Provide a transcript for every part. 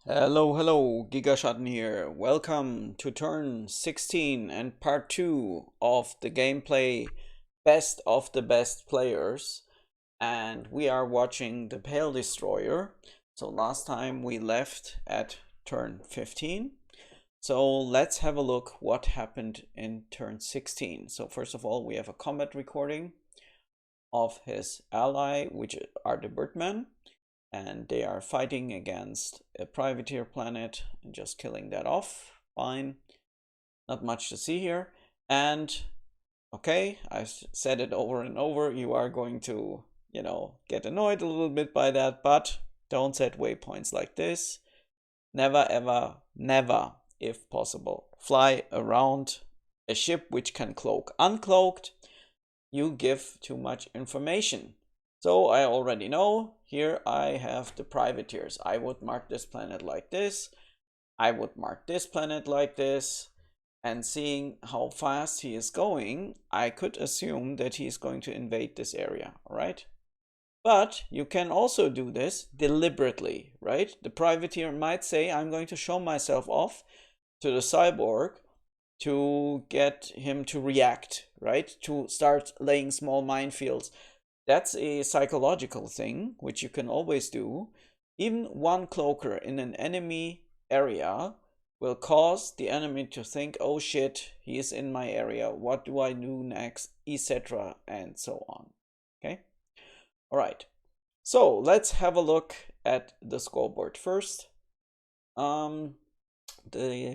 Hello, Gigaschatten here. Welcome to turn 16 and part 2 of the gameplay Best of the Best Players. And we are watching the Pale Destroyer. So last time we left at turn 15. So let's have a look what happened in turn 16. So first of all, we have a combat recording of his ally, which are the Birdmen. And they are fighting against a privateer planet and just killing that off. Fine. Not much to see here. And okay, I've said it over and over. You are going to, get annoyed a little bit by that, but don't set waypoints like this. Never, ever, never, if possible, fly around a ship which can cloak. Uncloaked, you give too much information. So I already know, here I have the privateers. I would mark this planet like this. I would mark this planet like this. And seeing how fast he is going, I could assume that he is going to invade this area, right? But you can also do this deliberately, right? The privateer might say, I'm going to show myself off to the cyborg to get him to react, right? To start laying small minefields. That's a psychological thing, which you can always do. Even one cloaker in an enemy area will cause the enemy to think, oh shit, he is in my area, what do I do next, etc. and so on. Okay? Alright, so let's have a look at the scoreboard first. The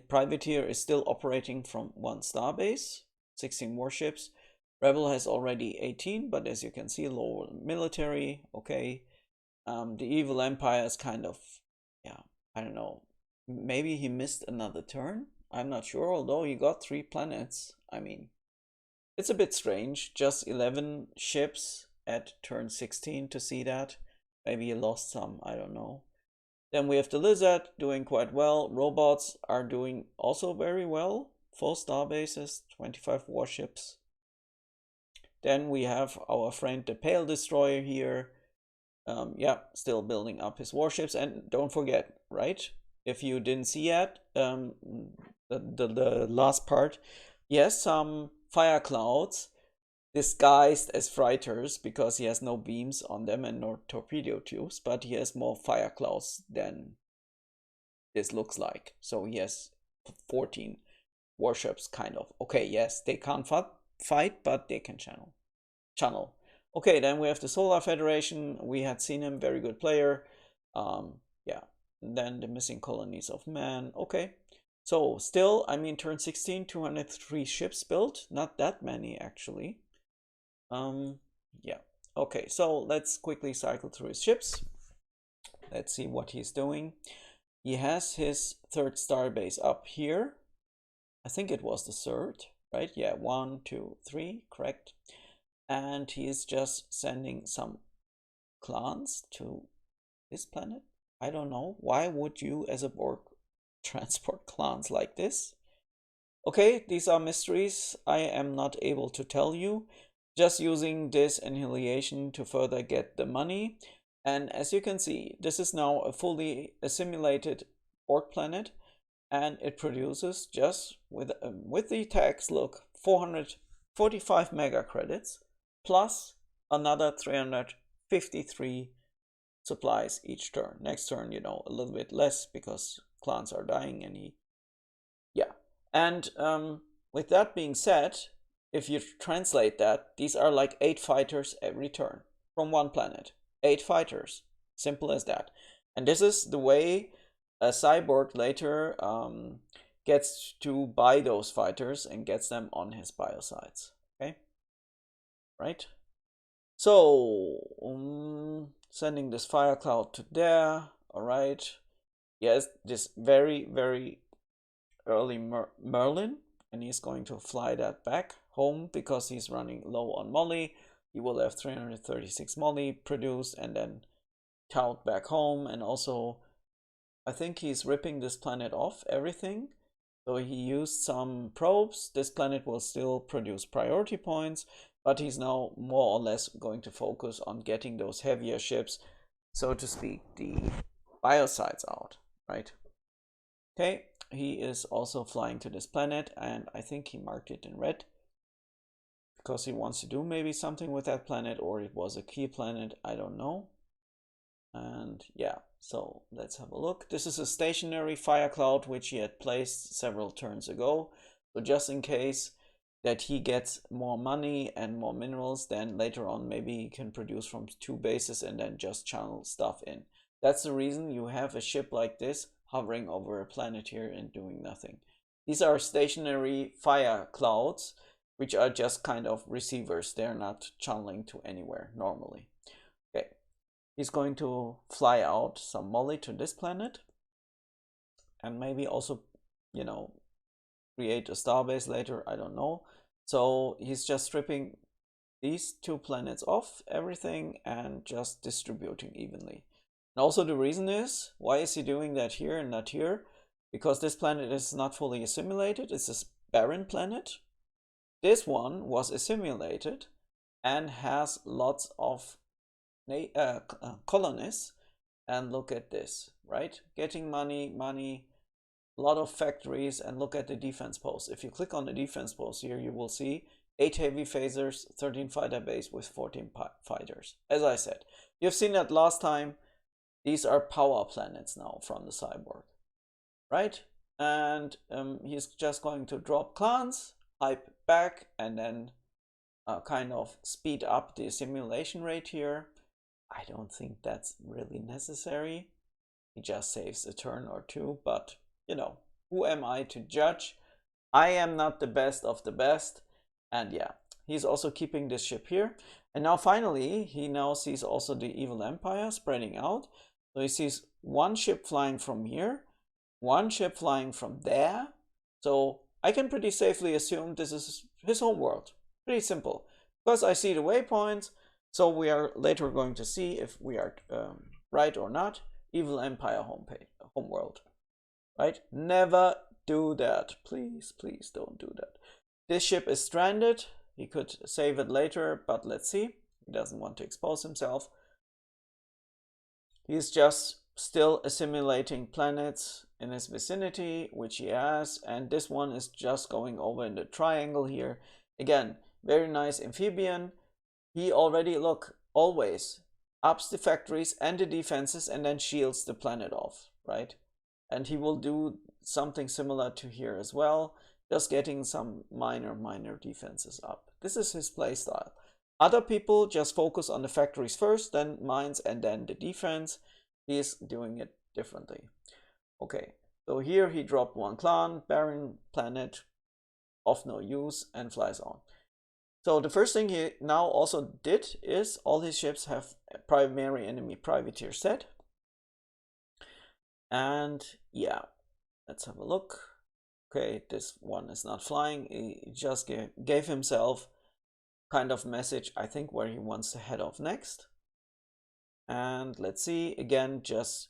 privateer is still operating from one starbase, 16 warships. Rebel has already 18, but as you can see, lower military, okay. The evil empire is kind of, yeah, I don't know. Maybe he missed another turn? I'm not sure, although he got 3 planets. I mean, it's a bit strange, just 11 ships at turn 16 to see that. Maybe he lost some, I don't know. Then we have the Lizard doing quite well. Robots are doing also very well. 4 star bases, 25 warships. Then we have our friend the Pale Destroyer here. Yeah, still building up his warships. And don't forget, right? If you didn't see yet, the last part, he has some Fireclouds disguised as freighters because he has no beams on them and no torpedo tubes, but he has more Fireclouds than this looks like. So he has 14 warships, kind of. Okay, yes, they can't fight, but they can channel. Okay, then we have the Solar Federation. We had seen him, very good player. Yeah, and then the missing colonies of man. Okay, so still, I mean, turn 16, 203 ships built. Not that many, actually. Yeah. Okay, so let's quickly cycle through his ships. Let's see what he's doing. He has his 3rd starbase up here. I think it was the 3rd, right? Yeah, 1, 2, 3, correct. And he is just sending some clans to this planet. I don't know. Why would you as a Borg transport clans like this? Okay, these are mysteries I am not able to tell you. Just using this Anhiliation to further get the money. And as you can see, this is now a fully assimilated Borg planet. And it produces just with the tax, look, 445 mega credits plus another 353 supplies each turn. Next turn, a little bit less because clans are dying and yeah. And with that being said, if you translate that, these are like 8 fighters every turn from one planet. 8 fighters, simple as that. And this is the way a Cyborg later gets to buy those fighters and gets them on his Biocides. Okay, right? So sending this Firecloud to there. All right. Yes, this very early Merlin, and he's going to fly that back home because he's running low on Molly. He will have 336 Molly produced and then tout back home. And also, I think he's ripping this planet off everything. So he used some probes. This planet will still produce priority points, but he's now more or less going to focus on getting those heavier ships, so to speak, the Biocides out. right? Okay, he is also flying to this planet, and I think he marked it in red because he wants to do maybe something with that planet, or it was a key planet, I don't know. And yeah, so let's have a look. This is a stationary Firecloud which he had placed several turns ago. So just in case that he gets more money and more minerals, then later on maybe he can produce from 2 bases and then just channel stuff in. That's the reason you have a ship like this hovering over a planet here and doing nothing. These are stationary Fireclouds, which are just kind of receivers. They're not channeling to anywhere normally. Okay, he's going to fly out some molly to this planet and maybe also, you know, create a starbase later, I don't know. So he's just stripping these 2 planets off everything and just distributing evenly. And also the reason is, why is he doing that here and not here? Because this planet is not fully assimilated. It's a barren planet. This one was assimilated and has lots of colonists. And look at this, right? Getting money, a lot of factories, and look at the defense posts. If you click on the defense posts here, you will see 8 heavy phasers, 13 fighter base with 14 fighters. As I said, you've seen that last time. These are power planets now from the Cyborg, right? And he's just going to drop clans, hype back, and then kind of speed up the simulation rate here. I don't think that's really necessary. He just saves a turn or 2, but you know, who am I to judge? I am not the best of the best. And yeah, he's also keeping this ship here. And now finally, he now sees also the evil empire spreading out. So he sees 1 ship flying from here, 1 ship flying from there. So I can pretty safely assume this is his home world. Pretty simple. Because I see the waypoints, so we are later going to see if we are right or not. Evil empire home world. Right? Never do that. Please, please don't do that. This ship is stranded. He could save it later, but let's see. He doesn't want to expose himself. He's just still assimilating planets in his vicinity, which he has, and this one is just going over in the triangle here. Again, very nice amphibian. He already, look, always ups the factories and the defenses and then shields the planet off, right? And he will do something similar to here as well, just getting some minor defenses up. This is his playstyle. Other people just focus on the factories first, then mines, and then the defense. He is doing it differently. Okay, so here he dropped 1 clan, barren planet, of no use, and flies on. So the first thing he now also did is all his ships have primary enemy privateer set. And yeah, let's have a look. Okay, this one is not flying. He just gave himself kind of message, I think, where he wants to head off next. And let's see, again, just,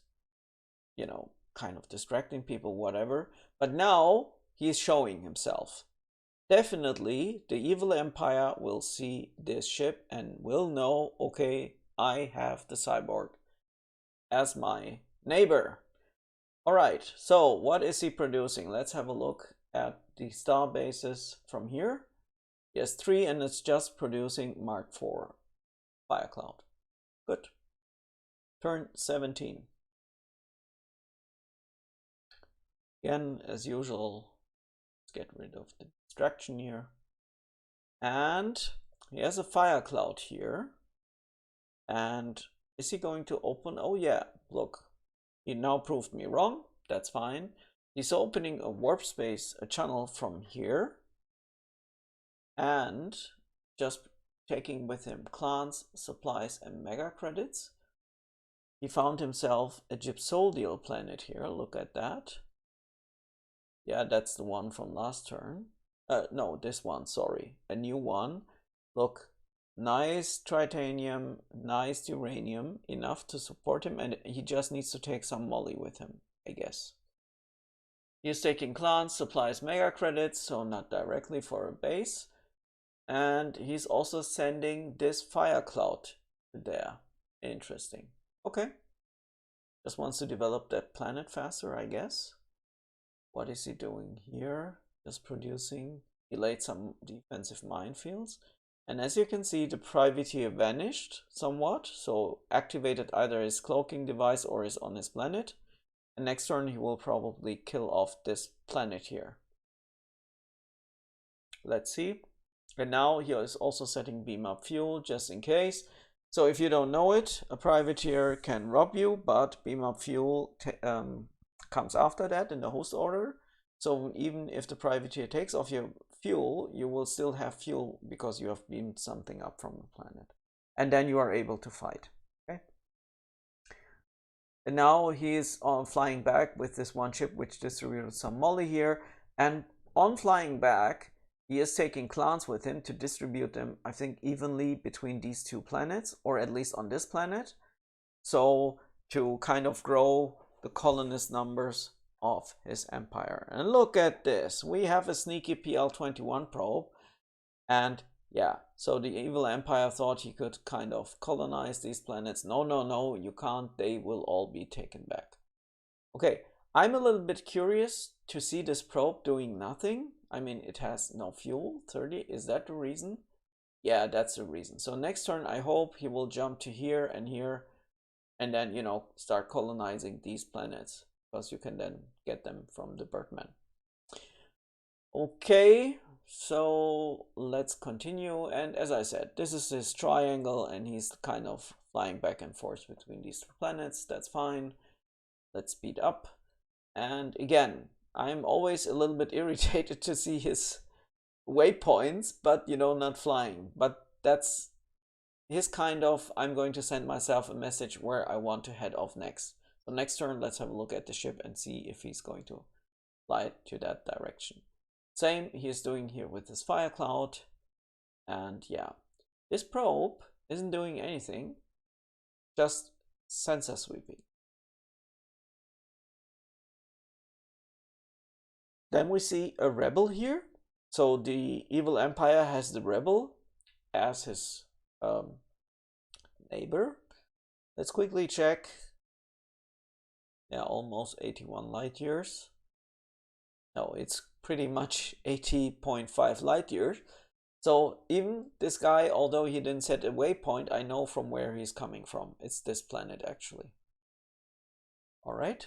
you know, kind of distracting people, whatever. But now he's showing himself. Definitely the evil empire will see this ship and will know, okay, I have the Cyborg as my neighbor. All right, so what is he producing? Let's have a look at the star bases from here. He has 3 and it's just producing Mark IV Firecloud. Good. Turn 17. Again, as usual, let's get rid of the distraction here. And he has a Firecloud here. And is he going to open? Oh yeah, look. He now proved me wrong. That's fine. He's opening a warp space, a channel from here. And just taking with him clans, supplies, and mega credits. He found himself a Gypsodial planet here. Look at that. Yeah, that's the one from last turn. No, this one, sorry. A new one. Look, nice titanium, nice uranium, enough to support him, and he just needs to take some molly with him, I guess. He's taking clans, supplies, mega credits, so not directly for a base. And he's also sending this Firecloud there. Interesting. Okay. Just wants to develop that planet faster, I guess. What is he doing here? Just producing. He laid some defensive minefields. And as you can see, the privateer vanished somewhat. So activated either his cloaking device or is on his planet. And next turn he will probably kill off this planet here. Let's see. And now he is also setting beam up fuel just in case. So if you don't know it, a privateer can rob you, but beam up fuel comes after that in the host order. So even if the privateer takes off your fuel, you will still have fuel because you have beamed something up from the planet. And then you are able to fight. Okay. And now he is flying back with this one ship which distributed some molly here. And on flying back, he is taking clans with him to distribute them, I think, evenly between these two planets, or at least on this planet. So to kind of grow the colonist numbers of his empire. And look at this. We have a sneaky PL-21 probe. And yeah, so the evil empire thought he could kind of colonize these planets. No, no, no, you can't. They will all be taken back. Okay, I'm a little bit curious to see this probe doing nothing. I mean, it has no fuel, 30. Is that the reason? Yeah, that's the reason. So next turn, I hope he will jump to here, and then, you know, start colonizing these planets, because you can then get them from the Birdman. Okay, so let's continue. And as I said, this is his triangle, and he's kind of flying back and forth between these two planets. That's fine. Let's speed up. And again, I'm always a little bit irritated to see his waypoints, but you know, not flying. But that's his kind of, I'm going to send myself a message where I want to head off next. So next turn, let's have a look at the ship and see if he's going to fly to that direction. Same he's doing here with his Firecloud. And yeah, this probe isn't doing anything, just sensor sweeping. Then we see a rebel here. So the evil empire has the rebel as his neighbor. Let's quickly check. Yeah, almost 81 light years. No, it's pretty much 80.5 light years. So even this guy, although he didn't set a waypoint, I know from where he's coming from. It's this planet actually. All right.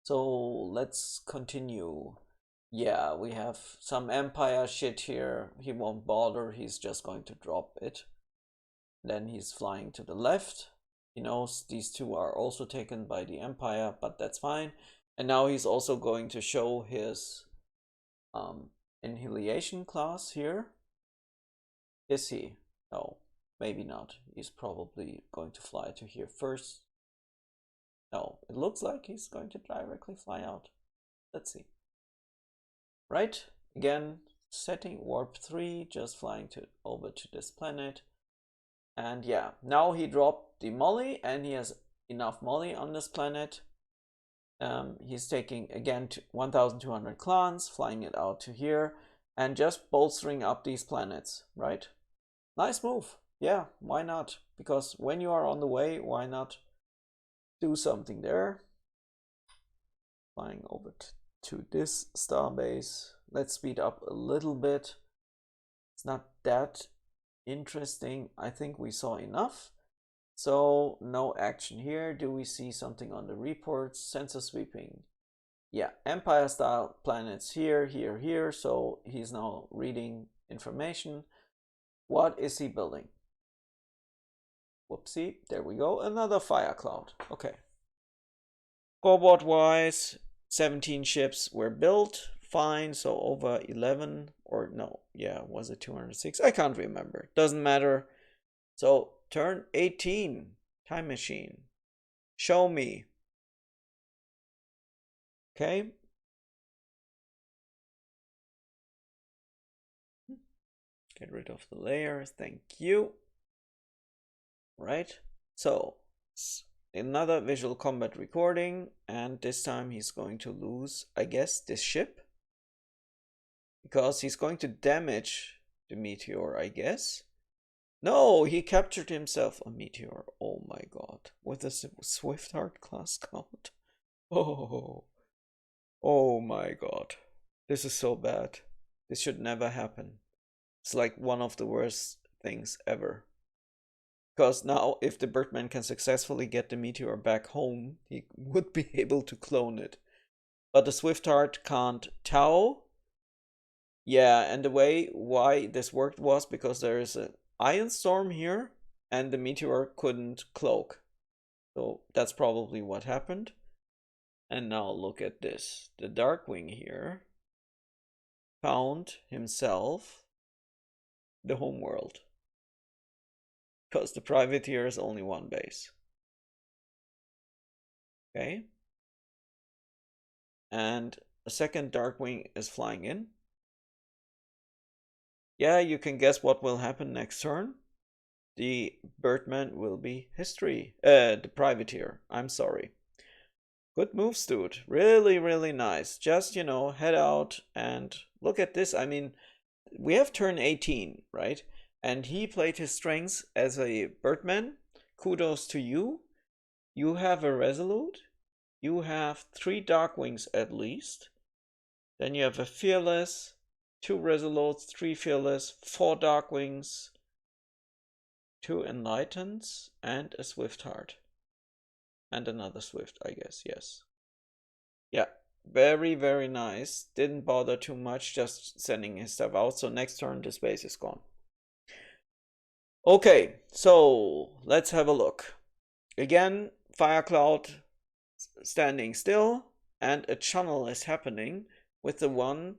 So let's continue. Yeah, we have some empire shit here. He won't bother. He's just going to drop it. Then he's flying to the left. He knows these two are also taken by the empire, but that's fine. And now he's also going to show his Anhiliation class here. Is he? No, maybe not. He's probably going to fly to here first. No, it looks like he's going to directly fly out. Let's see. Right, again, setting warp 3, just flying over to this planet. And yeah, now he dropped the molly, and he has enough molly on this planet. He's taking again 1,200 clans, flying it out to here, and just bolstering up these planets, right? Nice move. Yeah, why not? Because when you are on the way, why not do something there? Flying over to this starbase. Let's speed up a little bit. It's not that interesting. I think we saw enough. So no action here. Do we see something on the reports? Sensor sweeping. Yeah, Empire style planets here, here, here. So he's now reading information. What is he building? Whoopsie, there we go. Another Firecloud. Okay. Scoreboard wise, 17 ships were built. Fine, so over 11, or no, yeah, was it 206? I can't remember. Doesn't matter. So turn 18, time machine. Show me. Okay. Get rid of the layer. Thank you. Right. So another visual combat recording, and this time he's going to lose, I guess, this ship. Because he's going to damage the meteor, I guess. No, he captured himself a meteor. Oh my god. With a Swift-Heart class count. Oh. Oh my god. This is so bad. This should never happen. It's like one of the worst things ever. Because now, if the Birdman can successfully get the meteor back home, he would be able to clone it. But the Swift-Heart can't tow. Yeah, and the way why this worked was because there is an ion storm here, and the meteor couldn't cloak. So that's probably what happened. And now look at this. The Darkwing here found himself the homeworld. Because the privateer is only one base. Okay. And a second Darkwing is flying in. Yeah, you can guess what will happen next turn. The Birdman will be history. The privateer. I'm sorry. Good moves, dude. Really, really nice. Just, you know, head out and look at this. I mean, we have turn 18, right? And he played his strengths as a Birdman. Kudos to you. You have a Resolute. You have 3 Darkwings at least. Then you have a Fearless, 2 Resolutes, 3 Fearless, 4 Darkwings, 2 Enlightens, and a Swift-Heart. And another Swift, I guess, yes. Yeah, very, very nice. Didn't bother too much, just sending his stuff out. So next turn, this base is gone. Okay, so let's have a look. Again, Firecloud standing still, and a channel is happening with the one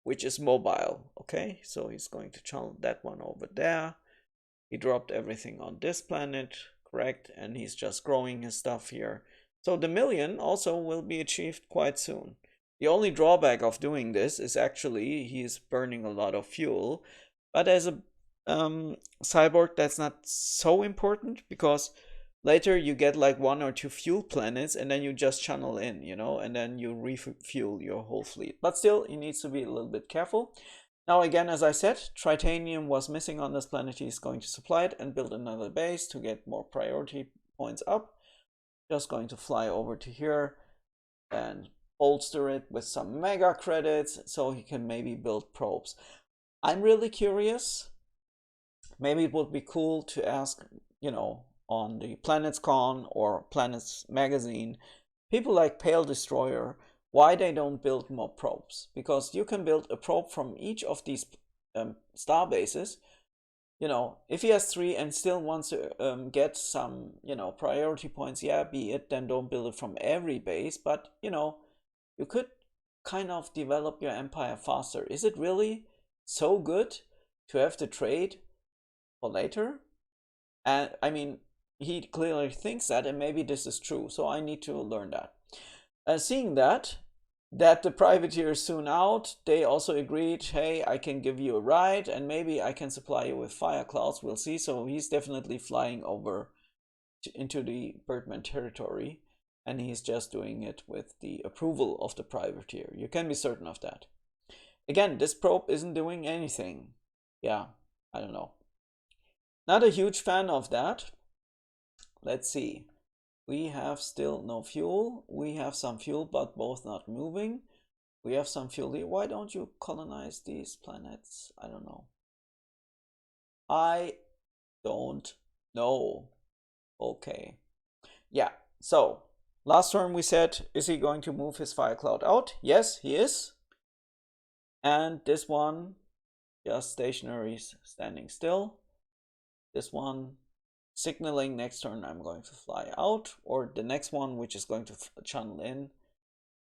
which is mobile. Okay, so he's going to channel that one over there. He dropped everything on this planet, correct? And he's just growing his stuff here. So the million also will be achieved quite soon. The only drawback of doing this is actually he's burning a lot of fuel. But as a cyborg, that's not so important because later you get like 1 or 2 fuel planets and then you just channel in, you know, and then you refuel your whole fleet. But still, he needs to be a little bit careful. Now again, as I said, Tritanium was missing on this planet. He's going to supply it and build another base to get more priority points up. Just going to fly over to here and bolster it with some mega credits so he can maybe build probes. I'm really curious. Maybe it would be cool to ask, you know, on the PlanetsCon or Planets magazine, people like Pale Destroyer, why they don't build more probes. Because you can build a probe from each of these star bases. You know, if he has 3 and still wants to get some, you know, priority points, yeah, be it, then don't build it from every base. But, you know, you could kind of develop your empire faster. Is it really so good to have to trade for later? And I mean, he clearly thinks that, and maybe this is true. So I need to learn that. Seeing that the privateer is soon out, they also agreed, hey, I can give you a ride and maybe I can supply you with Fireclouds. We'll see. So he's definitely flying over into the Birdman territory, and he's just doing it with the approval of the privateer. You can be certain of that. Again, this probe isn't doing anything. Yeah, I don't know. Not a huge fan of that. Let's see. We have still no fuel. We have some fuel, but both not moving. We have some fuel here. Why don't you colonize these planets? I don't know. I don't know. Okay. Yeah, so last turn we said, is he going to move his Firecloud out? Yes, he is. And this one, just stationary, standing still. This one, signaling next turn I'm going to fly out, or the next one which is going to channel in.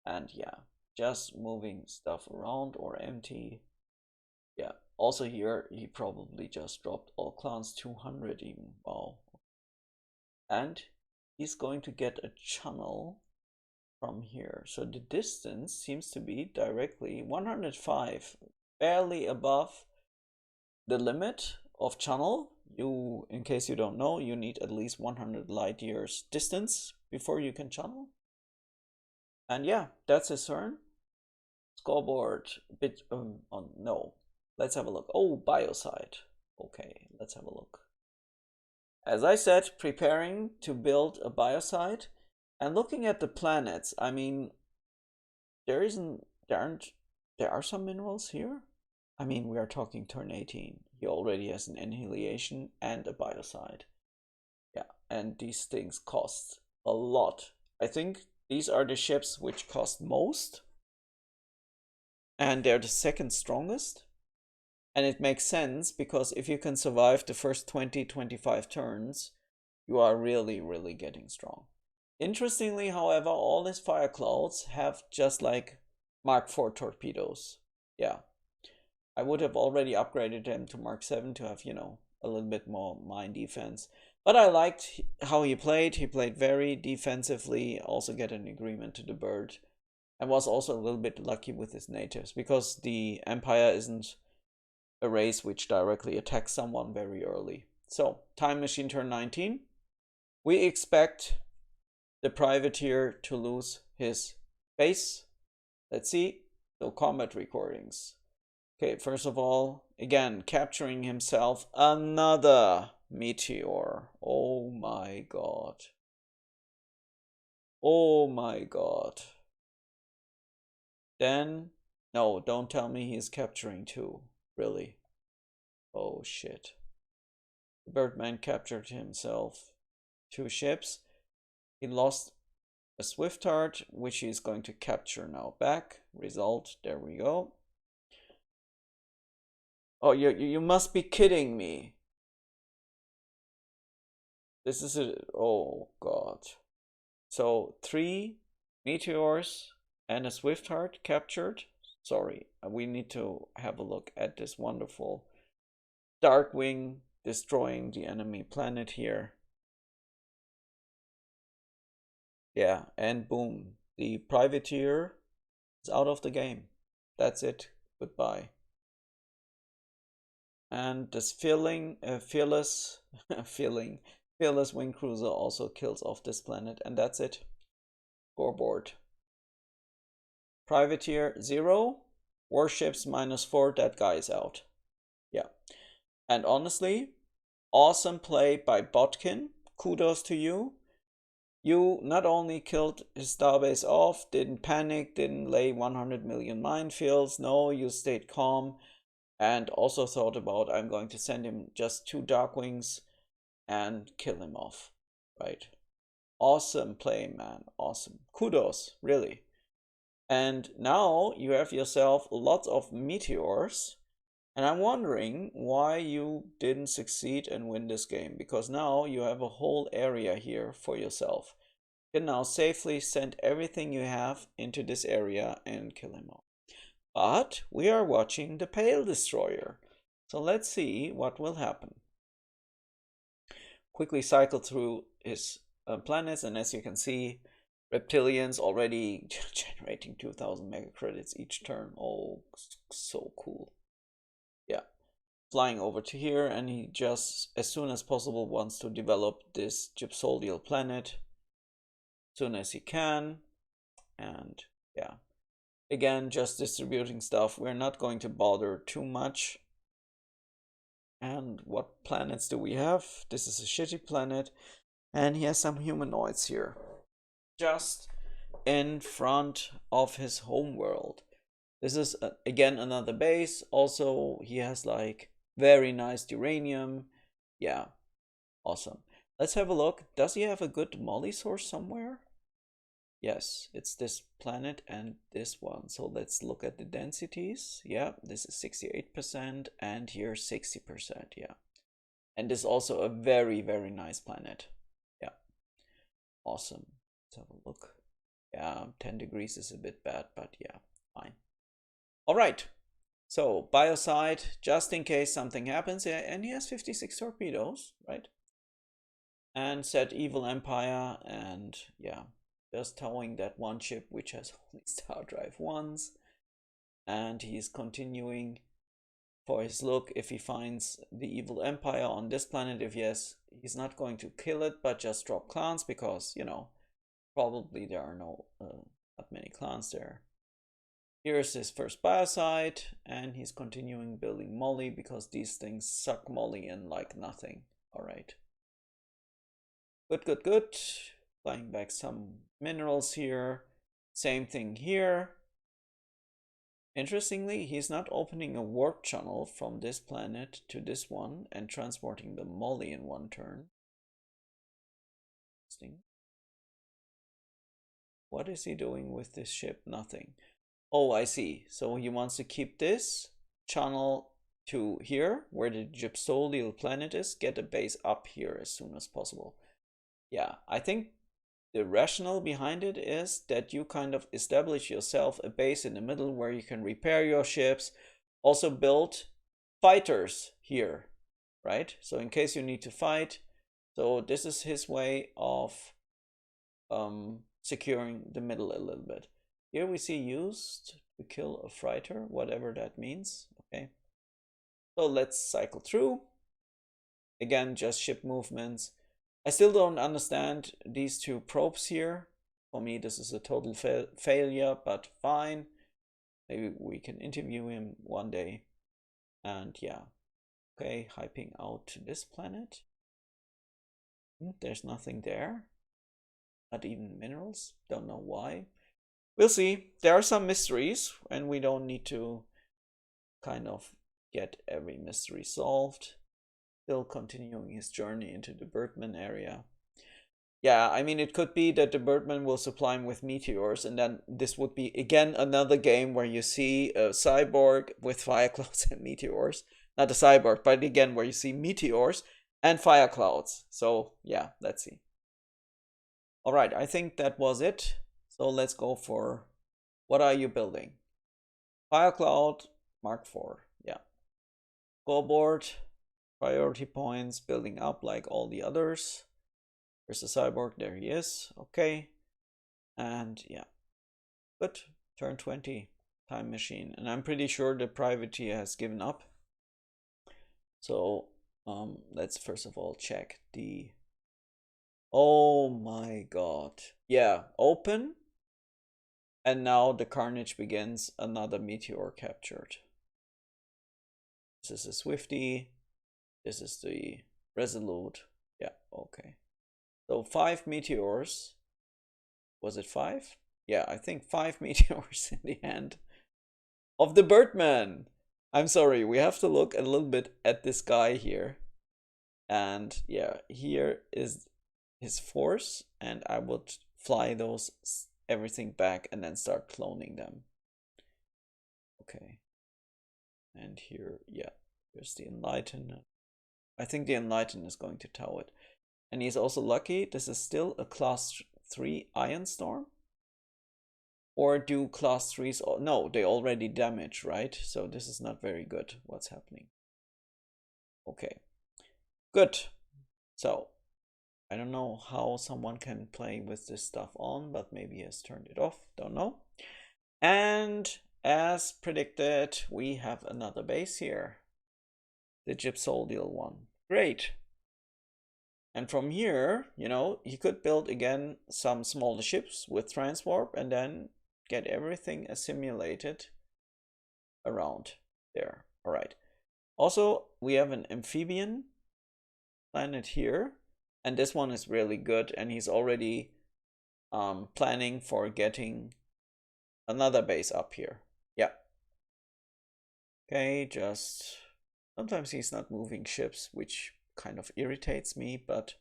And yeah, just moving stuff around or empty. Yeah, also here he probably just dropped all clans 200 even. Wow. And he's going to get a channel from here. So the distance seems to be directly 105, barely above the limit of channel. You, in case you don't know, you need at least 100 light years distance before you can channel. And yeah, that's his turn. Scoreboard, bit, no. Let's have a look. Oh, Biocide. Okay, let's have a look. As I said, preparing to build a biocide and looking at the planets. I mean, there are some minerals here. I mean, we are talking turn 18. He already has an Anhiliation and a Biocide. Yeah, and these things cost a lot. I think these are the ships which cost most. And they're the second strongest. And it makes sense because if you can survive the first 20-25 turns, you are really, really getting strong. Interestingly, however, all his Fireclouds have just like Mark IV torpedoes. Yeah. I would have already upgraded them to Mark 7 to have, you know, a little bit more mine defense. But I liked how he played. He played very defensively, also get an agreement to the bird. And was also a little bit lucky with his natives because the Empire isn't a race which directly attacks someone very early. So, Time Machine turn 19. We expect the Privateer to lose his base. Let's see. So, combat recordings. Okay, first of all, again, capturing himself another meteor. Oh my god. Oh my god. Then, no, don't tell me he's capturing two. Really? Oh shit. The Birdman captured himself two ships. He lost a Swiftheart, which he's going to capture now back. Result, there we go. Oh, you must be kidding me. This is a, oh god. So 3 meteors and a Swiftheart captured. Sorry, we need to have a look at this wonderful Darkwing destroying the enemy planet here. Yeah, and boom, the Privateer is out of the game. That's it. Goodbye. And this fearless wing cruiser also kills off this planet, and that's it. Scoreboard. Privateer 0, warships -4, that guy is out. Yeah. And honestly, awesome play by Botkin. Kudos to you. You not only killed his starbase off, didn't panic, didn't lay 100 million minefields. No, you stayed calm and also thought about, I'm going to send him just 2 Darkwings and kill him off. Right? Awesome play, man. Awesome. Kudos, really. And now you have yourself lots of meteors. And I'm wondering why you didn't succeed and win this game. Because now you have a whole area here for yourself. You can now safely send everything you have into this area and kill him off. But we are watching the Pale Destroyer. So let's see what will happen. Quickly cycle through his planets, and as you can see, reptilians already generating 2000 mega credits each turn. Oh, so cool. Yeah, flying over to here, and he just as soon as possible wants to develop this gypsodial planet as soon as he can. And yeah, again, just distributing stuff. We're not going to bother too much. And what planets do we have? This is a shitty planet, and he has some humanoids here just in front of his home world. This is again another base. Also, he has like very nice uranium. Yeah, awesome. Let's have a look. Does he have a good molly source somewhere? Yes, it's this planet and this one. So let's look at the densities. Yeah, this is 68% and here 60%. Yeah, and this is also a very, very nice planet. Yeah, awesome. Let's have a look. Yeah, 10 degrees is a bit bad, but yeah, fine. All right, so Biocide, just in case something happens. Yeah, and he has 56 torpedoes, right? And set Evil Empire, and yeah, just towing that one ship which has only Star Drive 1s. And he's continuing for his look if he finds the Evil Empire on this planet. If yes, he's not going to kill it, but just drop clans because, you know, probably there are not many clans there. Here's his first biocide, and he's continuing building moly because these things suck moly in like nothing. All right. Good, good, good. Buying back some minerals here. Same thing here. Interestingly, he's not opening a warp channel from this planet to this one and transporting the moly in one turn. Interesting. What is he doing with this ship? Nothing. Oh, I see. So he wants to keep this channel to here, where the gypsolial planet is, get a base up here as soon as possible. Yeah, I think the rationale behind it is that you kind of establish yourself a base in the middle where you can repair your ships, also build fighters here, right? So in case you need to fight. So this is his way of securing the middle a little bit. Here we see used to kill a fighter, whatever that means. Okay. So let's cycle through. Again, just ship movements. I still don't understand these two probes here. For me, this is a total failure, but fine. Maybe we can interview him one day. And yeah. Okay, hyping out to this planet. There's nothing there. Not even minerals. Don't know why. We'll see. There are some mysteries, and we don't need to kind of get every mystery solved. Still continuing his journey into the Birdman area. Yeah, I mean, it could be that the Birdman will supply him with meteors, and then this would be, again, another game where you see a Cyborg with Fireclouds and meteors. Not a Cyborg, but again, where you see meteors and Fireclouds. So, yeah, let's see. All right, I think that was it. So let's go for, what are you building? Firecloud Mark IV, yeah. Scoreboard, priority points, building up like all the others. There's the Cyborg, there he is, okay. And yeah, good, turn 20, time machine. And I'm pretty sure the privateer has given up. So let's first of all check the, oh my god. Yeah, open. And now the carnage begins, another meteor captured. This is a Swifty. This is the Resolute. Yeah, okay. So 5 meteors. Was it 5? Yeah, I think 5 meteors in the hand of the Birdman. I'm sorry, we have to look a little bit at this guy here. And yeah, here is his force, and I would fly those everything back and then start cloning them. Okay. And here, yeah, here's the Enlighten. I think the Enlighten is going to tow it. And he's also lucky. This is still a class 3 Iron Storm. Or do class 3s, no, they already damage, right? So this is not very good what's happening. Okay, good. So I don't know how someone can play with this stuff on, but maybe he has turned it off, don't know. And as predicted, we have another base here. The Gypsolial one. Great. And from here, you know, you could build again some smaller ships with transwarp and then get everything assimilated around there. All right. Also, we have an amphibian planet here. And this one is really good, and he's already planning for getting another base up here. Yeah. Okay, just sometimes he's not moving ships, which kind of irritates me, but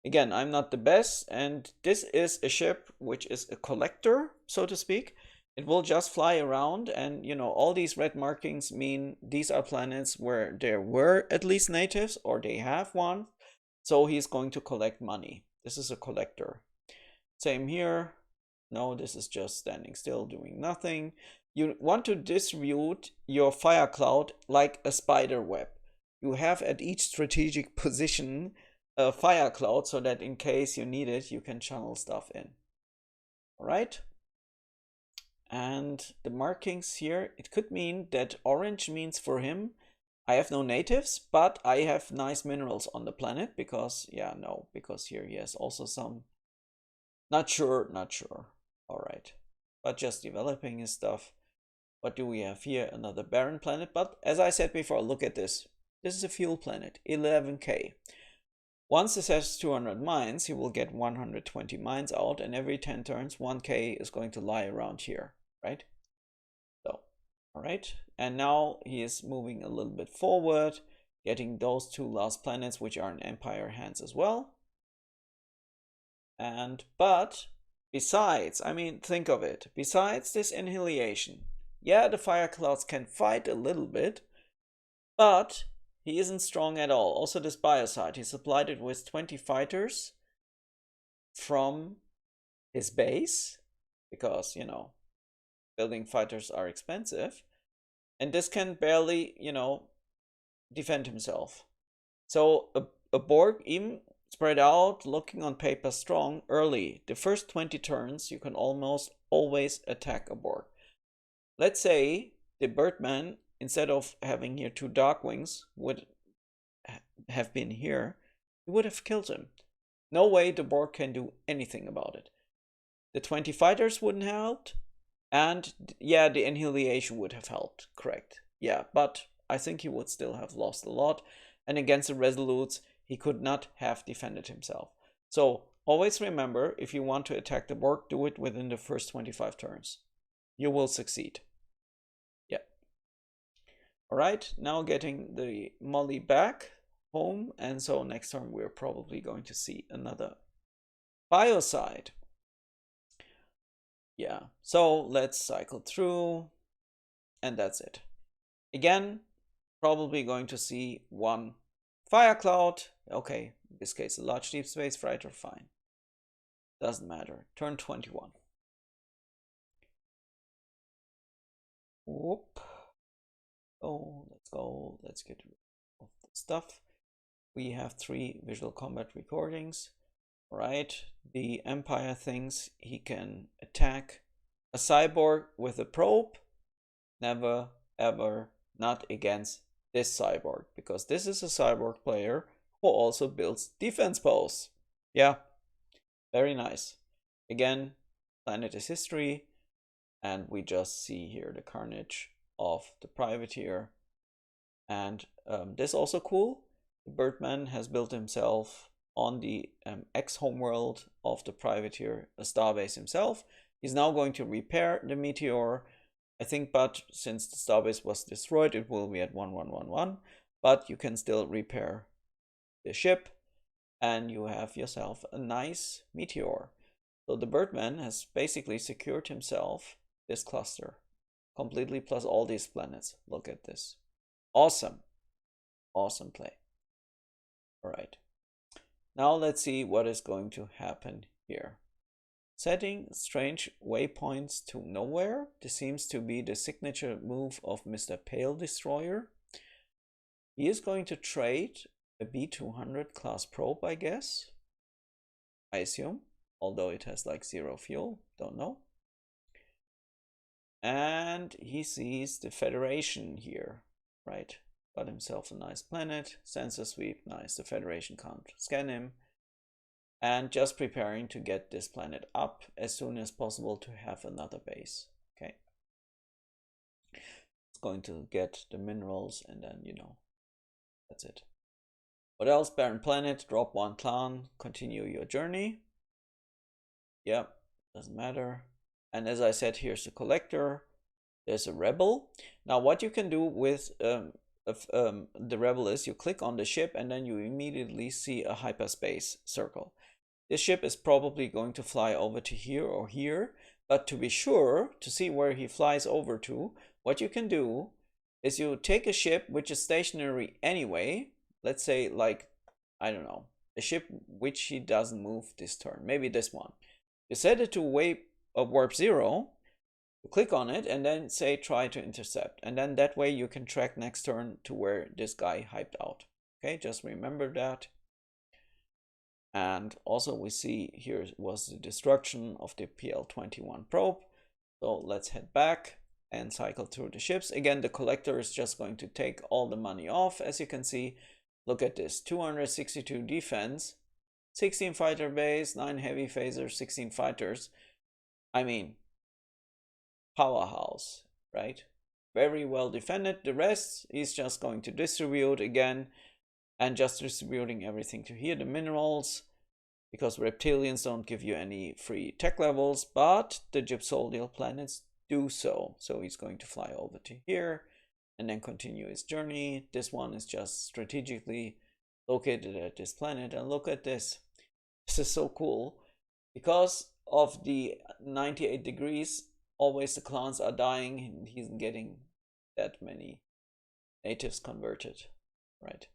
again, I'm not the best, and this is a ship which is a collector, so to speak. It will just fly around, and you know, all these red markings mean these are planets where there were at least natives, or they have one. So he's going to collect money. This is a collector. Same here. No, this is just standing still, doing nothing. You want to distribute your Firecloud like a spider web. You have at each strategic position a Firecloud so that in case you need it, you can channel stuff in. All right. And the markings here, it could mean that orange means for him, I have no natives, but I have nice minerals on the planet because, yeah, no, because here he has also some, not sure. All right, but just developing his stuff. What do we have here? Another barren planet. But as I said before, look at this. This is a fuel planet, 11k. Once this has 200 mines, he will get 120 mines out, and every 10 turns, 1k is going to lie around here, right? So, all right. And now he is moving a little bit forward, getting those 2 last planets, which are in Empire hands as well. But besides, I mean, think of it. Besides this Anhiliation, yeah, the Fireclouds can fight a little bit, but he isn't strong at all. Also, this Biocide, he supplied it with 20 fighters from his base, because, you know, building fighters are expensive. And this can barely, you know, defend himself. So a Borg, even spread out, looking on paper strong, early, the first 20 turns, you can almost always attack a Borg. Let's say the Birdman, instead of having here 2 Darkwings, would have been here, he would have killed him. No way the Borg can do anything about it. The 20 fighters wouldn't help, and yeah, the Anhiliation would have helped, correct. Yeah, but I think he would still have lost a lot, and against the Resolutes, he could not have defended himself. So always remember, if you want to attack the Borg, do it within the first 25 turns. You will succeed. Yeah. Alright, now getting the Molly back home, and so next turn we're probably going to see another Biocide. Yeah, so let's cycle through, and that's it. Again, probably going to see 1 Firecloud. Okay, in this case a large deep space freighter, fine. Doesn't matter. Turn 21. Whoop. Oh, let's go. Let's get rid of the stuff. We have 3 visual combat recordings. Right, the Empire thinks he can attack a Cyborg with a probe. Never, ever, not against this Cyborg, because this is a Cyborg player who also builds defense posts. Yeah, very nice. Again, planet is history, and we just see here the carnage of the privateer. And this is also cool. The Birdman has built himself on the ex-homeworld of the privateer, a starbase himself. He's now going to repair the meteor, I think, but since the starbase was destroyed, it will be at 1111, but you can still repair the ship, and you have yourself a nice meteor. So the Birdman has basically secured himself this cluster completely, plus all these planets. Look at this. Awesome. Awesome play. All right. Now let's see what is going to happen here. Setting strange waypoints to nowhere. This seems to be the signature move of Mr. Pale Destroyer. He is going to trade a B200 class probe, I guess. I assume, although it has like 0 fuel, don't know. And he sees the Federation here, right? Got himself a nice planet, sensor sweep, nice. The Federation can't scan him. And just preparing to get this planet up as soon as possible to have another base. Okay. It's going to get the minerals, and then, you know, that's it. What else? Barren planet, drop 1 clan, continue your journey. Yep, doesn't matter. And as I said, here's the collector. There's a rebel. Now what you can do with the rebel is you click on the ship, and then you immediately see a hyperspace circle. This ship is probably going to fly over to here or here, but to be sure, to see where he flies over to, what you can do is you take a ship which is stationary anyway, let's say like, I don't know, a ship which he doesn't move this turn, maybe this one. You set it to warp 0, you click on it, and then say try to intercept, and then that way you can track next turn to where this guy hyped out. Okay, just remember that. And also we see here was the destruction of the PL-21 probe. So let's head back and cycle through the ships. Again, the collector is just going to take all the money off. As you can see, look at this, 262 defense, 16 fighter base, 9 heavy phasers, 16 fighters. I mean, powerhouse. right? Very well defended. The rest, he's just going to distribute again, and just distributing everything to here, the minerals, because reptilians don't give you any free tech levels, but the gypsodial planets do so. So he's going to fly over to here and then continue his journey. This one is just strategically located at this planet, and look at this. This is so cool. Because of the 98 degrees, always the clans are dying, and he isn't getting that many natives converted, right?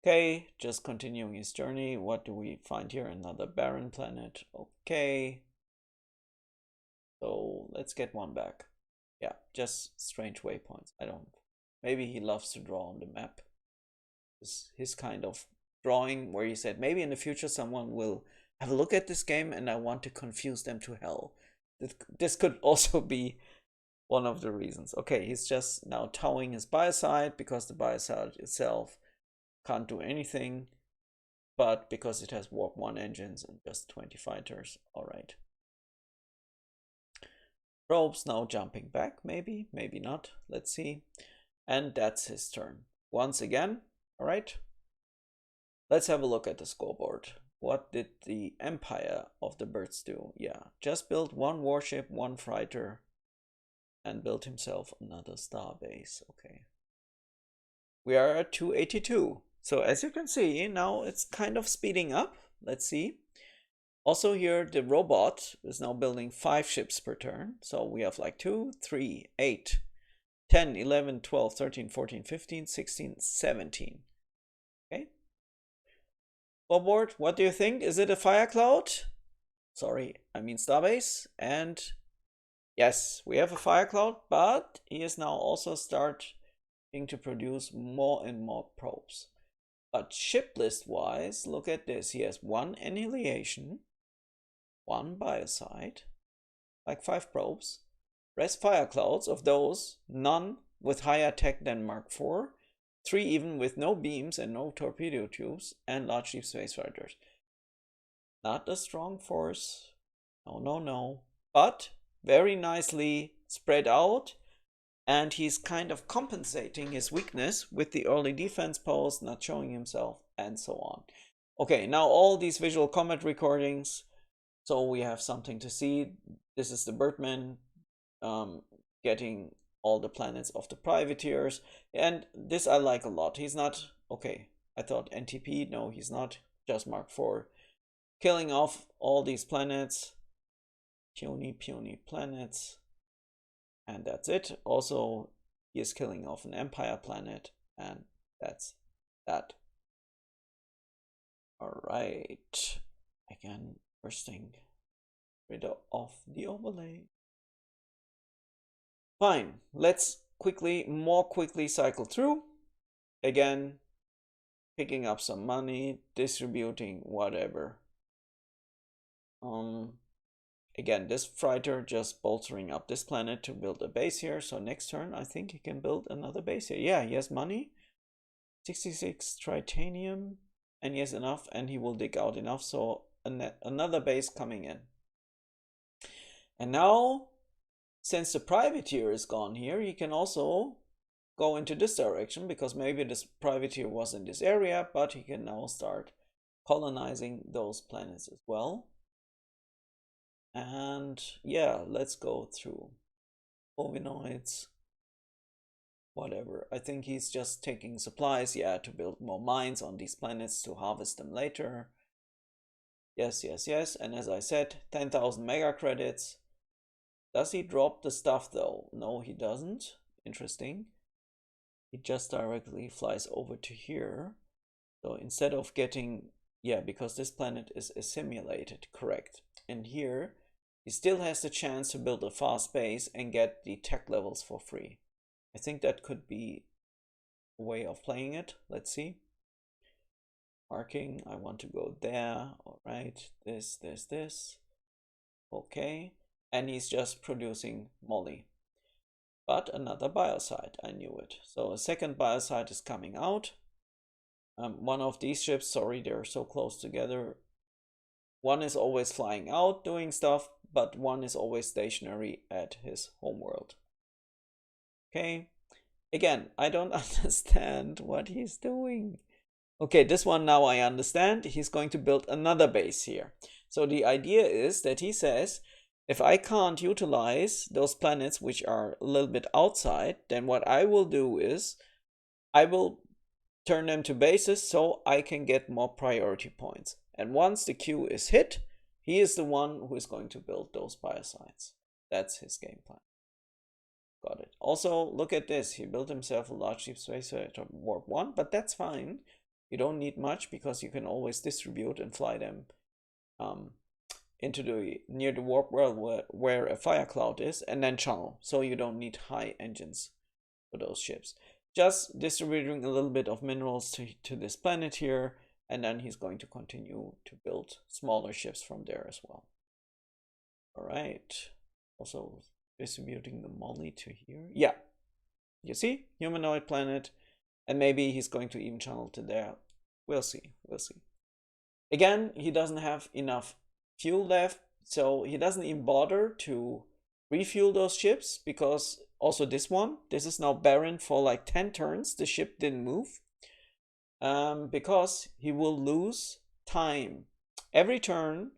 Okay, just continuing his journey. What do we find here? Another barren planet. Okay. So let's get one back. Yeah, just strange waypoints. I don't. Maybe he loves to draw on the map. It's his kind of drawing where he said maybe in the future someone will have a look at this game and I want to confuse them to hell. This could also be one of the reasons. Okay, he's just now towing his biocide because the biocide itself can't do anything, but because it has warp 1 engines and just 20 fighters. All right. Torps now jumping back, maybe not. Let's see. And that's his turn once again. All right. Let's have a look at the scoreboard. What did the Empire of the Birds do? Yeah, just built one warship, one fighter, and built himself another star base. Okay. We are at 282. So as you can see, now it's kind of speeding up. Let's see. Also here, the robot is now building 5 ships per turn. So we have like 2, 3, 8, 10, 11, 12, 13, 14, 15, 16, 17. Okay. Forward, what do you think? Is it a Firecloud? Sorry, I mean Starbase. And yes, we have a Firecloud, but he is now also starting to produce more and more probes. But ship list wise, look at this. He has 1 Annihilation, 1 Biocide, like 5 probes. Rest Fireclouds, of those, none with higher tech than Mark IV. 3 even with no beams and no torpedo tubes, and large deep space fighters. Not a strong force. No. But very nicely spread out. And he's kind of compensating his weakness with the early defense post, not showing himself, and so on. Okay, now all these visual combat recordings. So we have something to see. This is the Birdman getting all the planets of the privateers. And this I like a lot. He's not, okay, I thought NTP. No, he's not. Just Mark IV. Killing off all these planets. Puny planets. And that's it. Also, he is killing off an Empire planet, and that's that. Alright. Again, bursting rid of the overlay. Fine. Let's more quickly cycle through. Again, picking up some money, distributing whatever. Again, this fighter just bolstering up this planet to build a base here. So next turn, I think he can build another base here. Yeah, he has money. 66 titanium. And he has enough, and he will dig out enough. So another base coming in. And now, since the privateer is gone here, he can also go into this direction, because maybe this privateer was in this area, but he can now start colonizing those planets as well. And yeah, let's go through Ovinoids, whatever. I think he's just taking supplies, yeah, to build more mines on these planets to harvest them later. Yes. And as I said, 10,000 mega credits. Does he drop the stuff though? No, he doesn't. Interesting. He just directly flies over to here. So instead of getting, yeah, because this planet is assimilated, correct. And here, he still has the chance to build a fast base and get the tech levels for free. I think that could be a way of playing it. Let's see. Marking, I want to go there. All right, this. Okay, and he's just producing moly. But another biocide, I knew it. So a second biocide is coming out. One of these ships, sorry, they're so close together. One is always flying out doing stuff, but one is always stationary at his homeworld. Okay. Again, I don't understand what he's doing. Okay, this one now I understand. He's going to build another base here. So the idea is that he says, if I can't utilize those planets which are a little bit outside, then what I will do is I will turn them to bases so I can get more priority points. And once the queue is hit, he is the one who is going to build those biocides. That's his game plan. Got it. Also, look at this. He built himself a large deep space warp 1, but that's fine. You don't need much because you can always distribute and fly them into the near the warp world where a fire cloud is, and then channel. So you don't need high engines for those ships. Just distributing a little bit of minerals to this planet here, and then he's going to continue to build smaller ships from there as well. All right. Also distributing the molly to here. Yeah, you see, humanoid planet, and maybe he's going to even channel to there. We'll see. Again, he doesn't have enough fuel left, so he doesn't even bother to refuel those ships, because also this is now barren for like 10 turns. The ship didn't move because he will lose time every turn.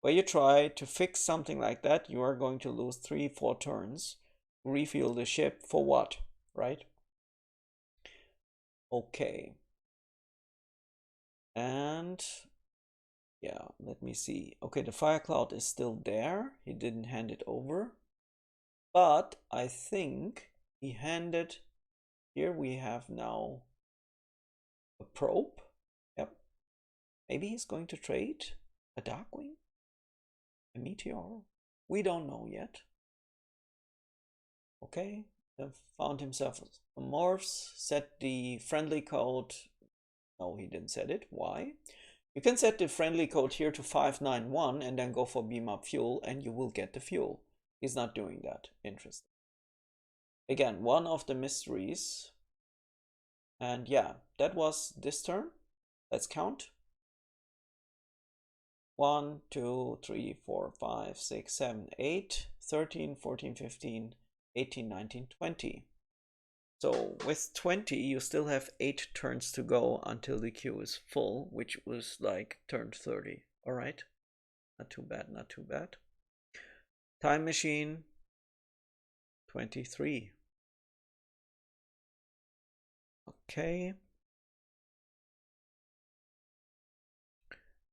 Where you try to fix something like that, you are going to lose 3-4 turns. Refuel the ship for what, right? Okay. And yeah, let me see. Okay, the Firecloud is still there. He didn't hand it over. But I think he handed, here we have now a probe. Yep. Maybe he's going to trade a Darkwing? A meteor? We don't know yet. Okay, found himself a morphs, set the friendly code. No, he didn't set it. Why? You can set the friendly code here to 591 and then go for beam up fuel and you will get the fuel. He's not doing that. Interesting. Again, one of the mysteries. And yeah, that was this turn. Let's count. 1, 2, 3, 4, 5, 6, 7, 8, 13, 14, 15, 18, 19, 20. So with 20, you still have 8 turns to go until the queue is full, which was like turn 30. All right, not too bad, not too bad. Time machine, 23. Okay.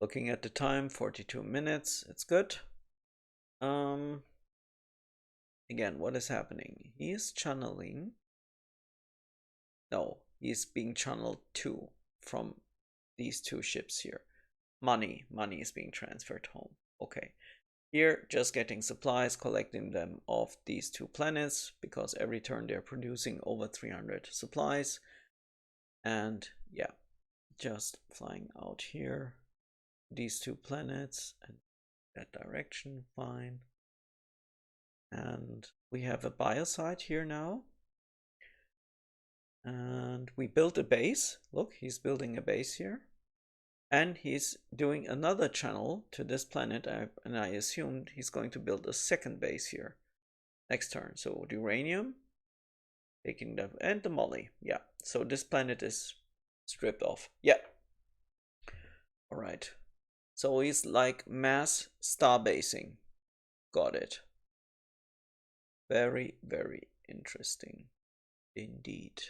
Looking at the time, 42 minutes. It's good. Again, what is happening? He is channeling. No, he's being channeled to from these 2 ships here. Money is being transferred home. Okay. Here, just getting supplies, collecting them off these 2 planets, because every turn they're producing over 300 supplies. And yeah, just flying out here. These 2 planets and that direction, fine. And we have a biocide here now. And we built a base. Look, he's building a base here. And he's doing another channel to this planet. And I assumed he's going to build a second base here next turn. So the uranium, taking the, and the molly. Yeah, so this planet is stripped off. Yeah. All right. So he's like mass star basing. Got it. Very, very interesting indeed.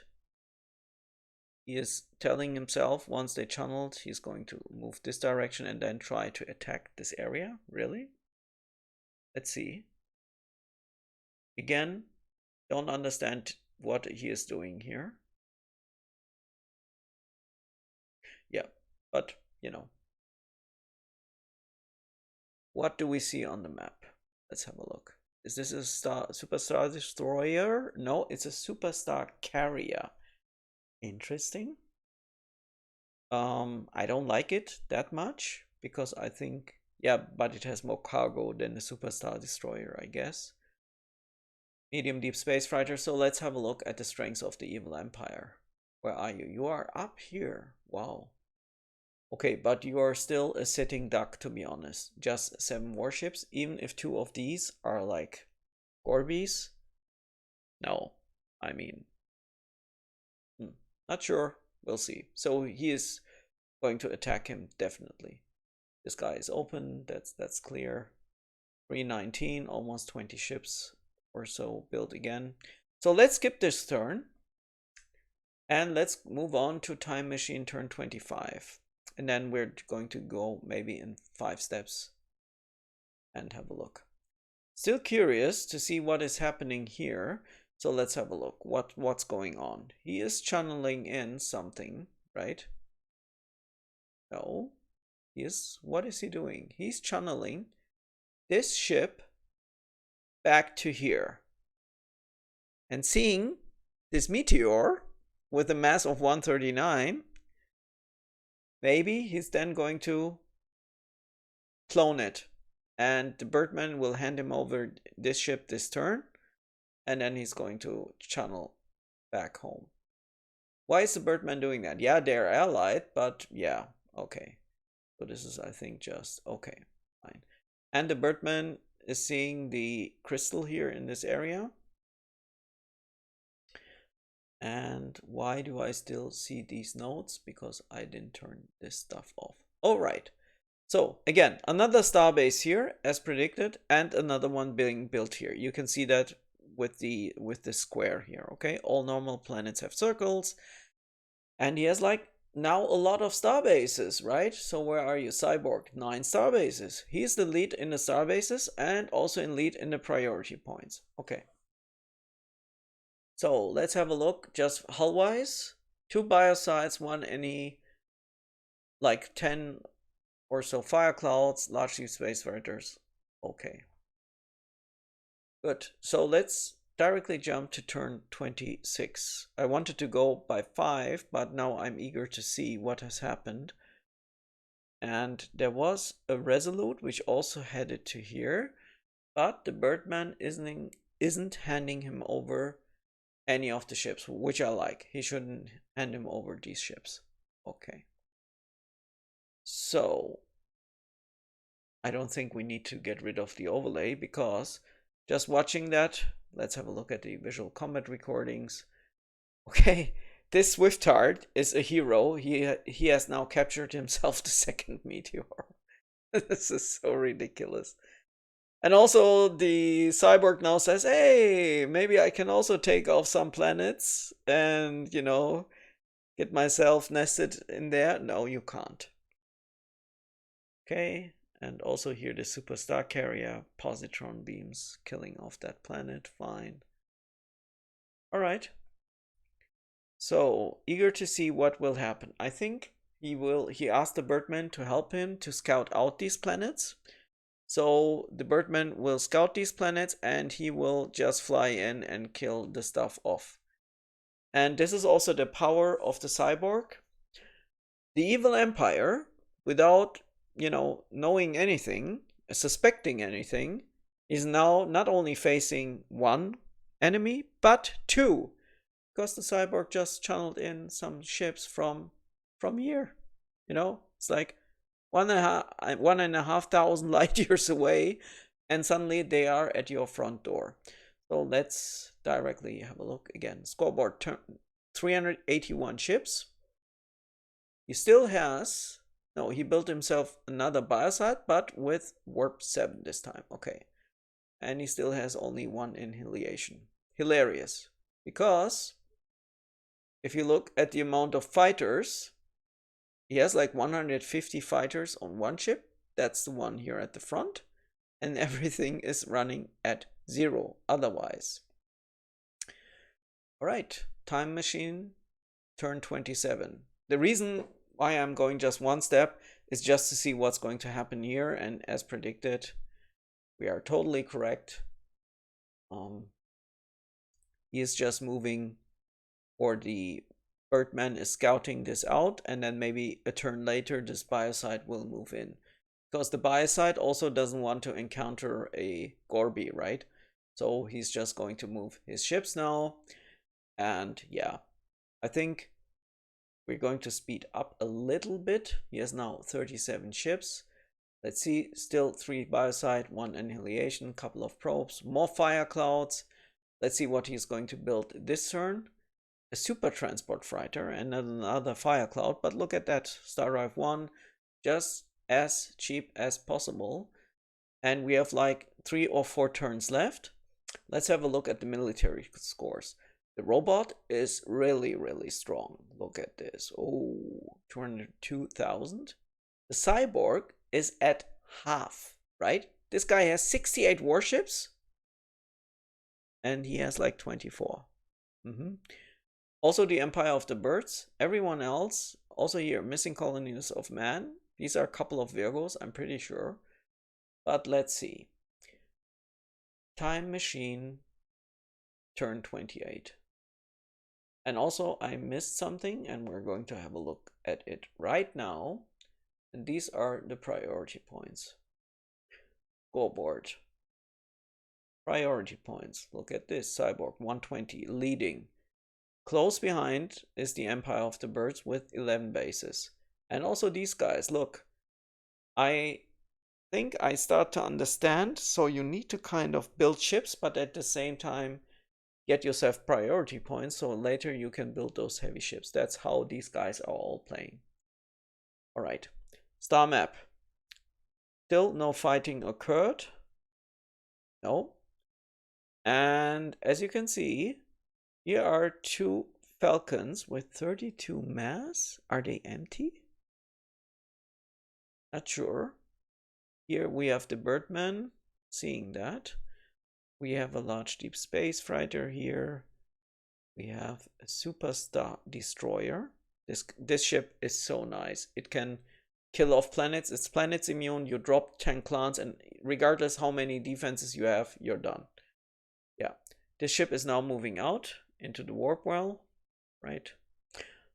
He is telling himself once they channeled, he's going to move this direction and then try to attack this area. Really? Let's see. Again, don't understand what he is doing here. Yeah, but you know. What do we see on the map? Let's have a look. Is this a superstar destroyer? No, it's a superstar carrier. Interesting. I don't like it that much because I think, yeah, but it has more cargo than the superstar destroyer, I guess. Medium deep space fighter. So let's have a look at the strengths of the evil empire. Where are you? You are up here. Wow. Okay, but you are still a sitting duck, to be honest. Just 7 warships, even if 2 of these are like Gorbies. No, I mean, not sure. We'll see. So he is going to attack him definitely. This guy is open. That's clear. 319, almost 20 ships or so built again. So let's skip this turn. And let's move on to Time Machine turn 25. And then we're going to go maybe in 5 steps and have a look. Still curious to see what is happening here. So let's have a look. What's going on? He is channeling in something, right? No. What is he doing? He's channeling this ship back to here. And seeing this meteor with a mass of 139, maybe he's then going to clone it. And the Birdman will hand him over this ship this turn. And then he's going to channel back home. Why is the Birdman doing that? Yeah, they're allied, but yeah, okay. So this is, I think, just okay, fine. And the Birdman is seeing the crystal here in this area. And why do I still see these nodes? Because I didn't turn this stuff off. All right. So again, another starbase here as predicted, and another one being built here. You can see that with the square here. Okay, all normal planets have circles, and he has like now a lot of starbases, right? So where are you, Cyborg? 9 starbases. He's the lead in the starbases and also in lead in the priority points. Okay. So let's have a look just hull-wise. 2 Biocides, 1 any, like 10 or so Fireclouds, largely space fighters. Okay. Good. So let's directly jump to turn 26. I wanted to go by 5, but now I'm eager to see what has happened. And there was a Resolute which also headed to here, but the Birdman isn't handing him over any of the ships, which I like. He shouldn't hand him over these ships. Okay. So I don't think we need to get rid of the overlay, because just watching that, let's have a look at the visual combat recordings. Okay, this Swiftard is a hero. He has now captured himself the second meteor. This is so ridiculous. And also the Cyborg now says, hey, maybe I can also take off some planets and, you know, get myself nested in there. No, you can't. Okay, and also here the superstar carrier, positron beams, killing off that planet, fine. All right. So, eager to see what will happen. I think he asked the Birdman to help him to scout out these planets. So the Birdman will scout these planets and he will just fly in and kill the stuff off. And this is also the power of the Cyborg. The evil empire, without, you know, knowing anything, suspecting anything, is now not only facing 1 enemy, but 2. Because the Cyborg just channeled in some ships from here. You know, it's like 1,500 light years away, and suddenly they are at your front door. So let's directly have a look again. Scoreboard 381 ships. He still has, no, he built himself another Biocide, but with warp 7 this time. Okay. And he still has only 1 Anhiliation. Hilarious. Because if you look at the amount of fighters, he has like 150 fighters on 1 ship. That's the one here at the front. And everything is running at 0 otherwise. All right, Time Machine, turn 27. The reason why I'm going just 1 step is just to see what's going to happen here. And as predicted, we are totally correct. He is just moving, or the Birdman is scouting this out, and then maybe a turn later this Biocide will move in. Because the Biocide also doesn't want to encounter a Gorby, right? So he's just going to move his ships now. And yeah, I think we're going to speed up a little bit. He has now 37 ships. Let's see, still 3 Biocide, 1 Anhiliation, couple of probes, more Fireclouds. Let's see what he's going to build this turn. A super transport fighter and another Firecloud, but look at that, Star Drive 1, just as cheap as possible. And we have like 3 or 4 turns left. Let's have a look at the military scores. The robot is really, really strong. Look at this. Oh, 202,000. The Cyborg is at half, right? This guy has 68 warships. And he has like 24. Also the Empire of the Birds. Everyone else, also here, missing colonies of man. These are a couple of Virgos, I'm pretty sure. But let's see. Time Machine, turn 28. And also I missed something, and we're going to have a look at it right now. And these are the priority points. Scoreboard. Priority points. Look at this. Cyborg 120 leading. Close behind is the Empire of the Birds with 11 bases. And also these guys, look. I think I start to understand. So you need to kind of build ships, but at the same time get yourself priority points, so later you can build those heavy ships. That's how these guys are all playing. All right, star map. Still no fighting occurred. No. And as you can see, here are 2 Falcons with 32 mass. Are they empty? Not sure. Here we have the Birdman, seeing that. We have a large deep space fighter here. We have a superstar destroyer. This ship is so nice. It can kill off planets. It's planets immune. You drop 10 clans, and regardless how many defenses you have, you're done. Yeah, this ship is now moving out into the warp well, right?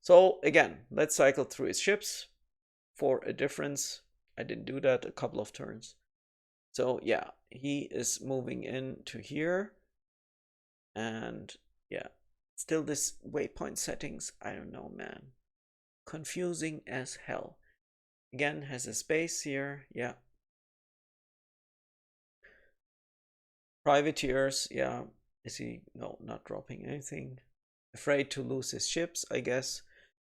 So again, let's cycle through his ships for a difference. I didn't do that a couple of turns. So yeah, he is moving into here. And yeah, still this waypoint settings, I don't know, man. Confusing as hell. Again, has a space here, yeah. Privateers, yeah. Is he, no, not dropping anything. Afraid to lose his ships, I guess.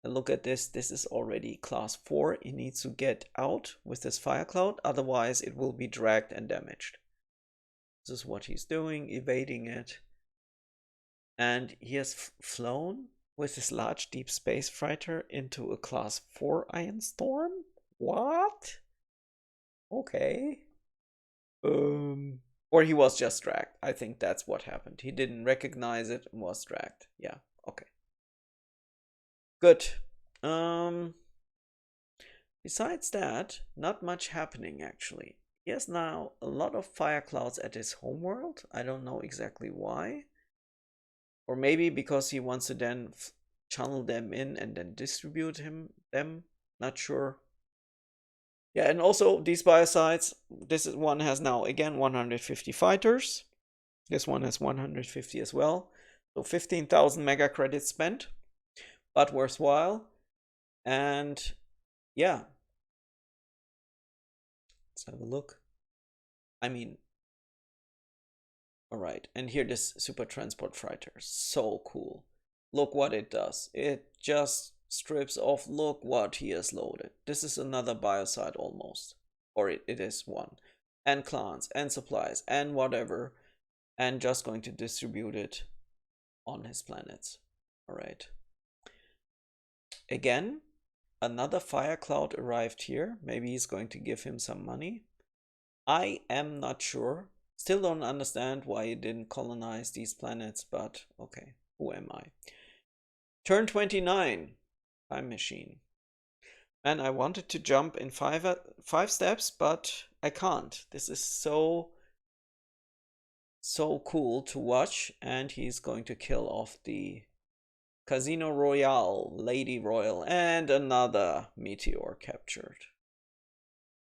And look at this, this is already class 4. He needs to get out with this Firecloud, otherwise it will be dragged and damaged. This is what he's doing, evading it. And he has flown with his large deep space fighter into a class 4 Iron Storm? What? Okay. Or he was just dragged. I think that's what happened. He didn't recognize it and was dragged. Yeah, okay. Good. Besides that, not much happening actually. He has now a lot of Fireclouds at his homeworld. I don't know exactly why. Or maybe because he wants to then channel them in and then distribute them. Not sure. Yeah, and also these Biocides. This one has now again 150 fighters. This one has 150 as well. So 15,000 mega credits spent, but worthwhile. And yeah, let's have a look. I mean, all right, and here this super transport fighter, so cool. Look what it does. It just strips off. Look what he has loaded. This is another Biocide almost, or it is one. And clans and supplies and whatever, and just going to distribute it on his planets. All right. Again, another Firecloud arrived here. Maybe he's going to give him some money. I am not sure. Still don't understand why he didn't colonize these planets, but okay, who am I? Turn 29, Time Machine. And I wanted to jump in five steps, but I can't. This is so cool to watch, and he's going to kill off the Casino Royale, Lady Royal, and another meteor captured.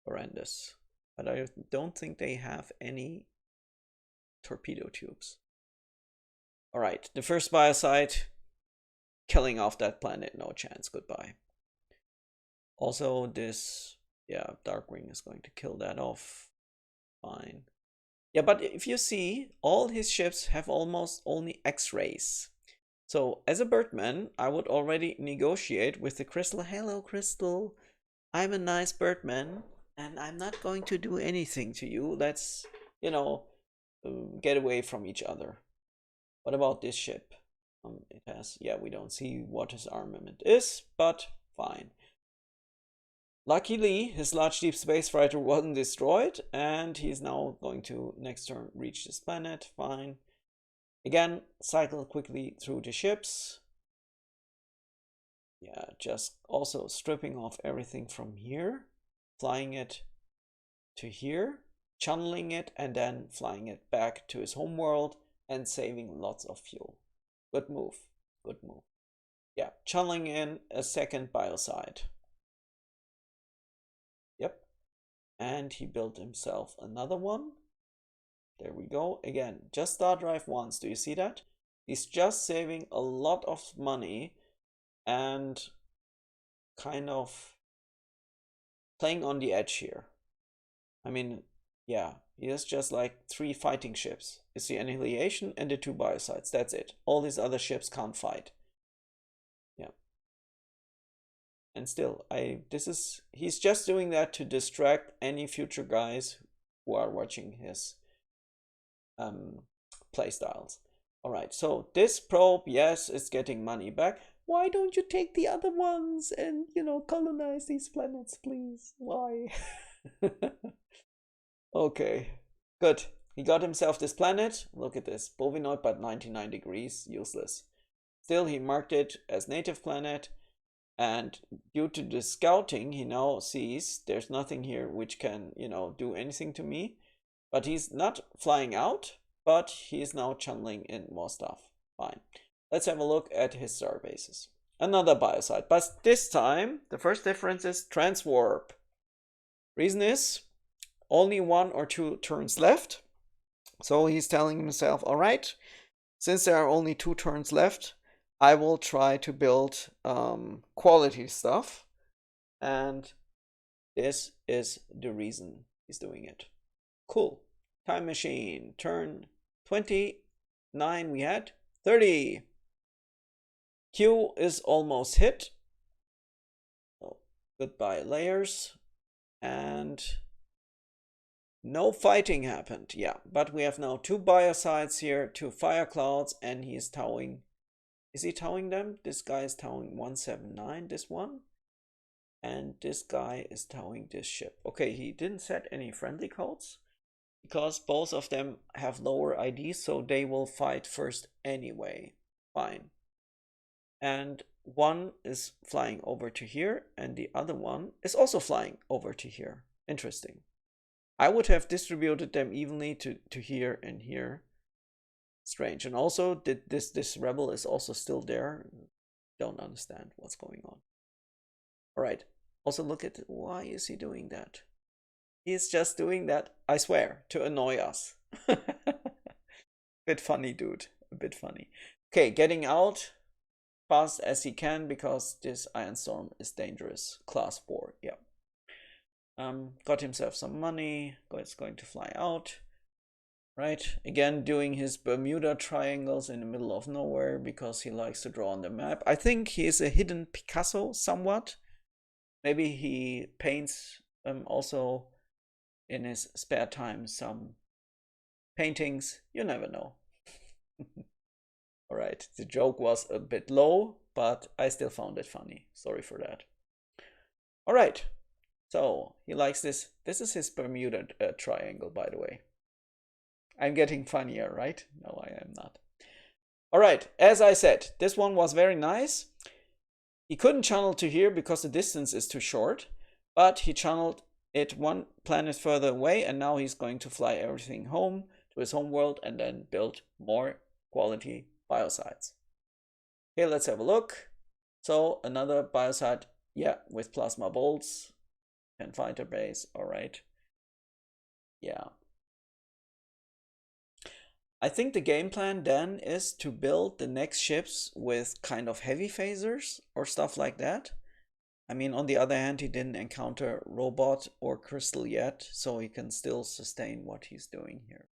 Horrendous. But I don't think they have any torpedo tubes. All right, the first Biocide, killing off that planet, no chance, goodbye. Also this, yeah, Darkwing is going to kill that off, fine. Yeah, but if you see, all his ships have almost only X-rays. So as a birdman, I would already negotiate with the crystal. Hello, crystal. I'm a nice birdman, and I'm not going to do anything to you. Let's, you know, get away from each other. What about this ship? It has, yeah, we don't see what his armament is, but fine. Luckily, his large deep space fighter wasn't destroyed, and he's now going to next turn reach this planet. Fine. Again, cycle quickly through the ships. Yeah, just also stripping off everything from here, flying it to here, channeling it, and then flying it back to his home world and saving lots of fuel. Good move. Good move. Yeah, channeling in a second biocide. Yep. And he built himself another one. There we go. Again, just star drive once. Do you see that? He's just saving a lot of money and kind of playing on the edge here. I mean, yeah, he has just like 3 fighting ships. It's the Anhiliation and the 2 Biocides. That's it. All these other ships can't fight. Yeah. And still, he's just doing that to distract any future guys who are watching his playstyles. All right, so this probe, yes, it's getting money back. Why don't you take the other ones and, colonize these planets, please? Why? Okay, good. He got himself this planet. Look at this. Bovinoid, but 99 degrees. Useless. Still, he marked it as native planet. And due to the scouting, he now sees there's nothing here which can, do anything to me. But he's not flying out, but he is now channeling in more stuff. Fine. Let's have a look at his star bases. Another biocide, but this time the first difference is transwarp. Reason is only 1 or 2 turns left. So he's telling himself, all right, since there are only 2 turns left, I will try to build quality stuff. And this is the reason he's doing it. Cool. Time machine. Turn 29 we had. 30. Q is almost hit. Oh, goodbye layers. And no fighting happened. Yeah, but we have now 2 biocides here, 2 Fireclouds, and he is towing. Is he towing them? This guy is towing 179, this one. And this guy is towing this ship. Okay, he didn't set any friendly codes because both of them have lower IDs, so they will fight first anyway. Fine. And one is flying over to here, and the other one is also flying over to here. Interesting. I would have distributed them evenly to here and here. Strange. And also, this rebel is also still there. Don't understand what's going on. All right. Also, look at why is he doing that? He's just doing that, I swear, to annoy us. Bit funny, dude. A bit funny. Okay, getting out fast as he can because this Iron Storm is dangerous. Class 4, yeah. Got himself some money. It's going to fly out. Right, again doing his Bermuda triangles in the middle of nowhere because he likes to draw on the map. I think he is a hidden Picasso somewhat. Maybe he paints also in his spare time some paintings. You never know. All right, the joke was a bit low, but I still found it funny. Sorry for that. All right, so he likes this. This is his Bermuda triangle, by the way. I'm getting funnier, right? No, I am not. All right, as I said, this one was very nice. He couldn't channel to here because the distance is too short, but he channeled it 1 planet further away, and now he's going to fly everything home to his home world and then build more quality biocides. Okay, let's have a look. So another biocide, yeah, with plasma bolts and fighter base. All right. Yeah. I think the game plan then is to build the next ships with kind of heavy phasers or stuff like that. I mean, on the other hand, he didn't encounter robot or crystal yet, so he can still sustain what he's doing here.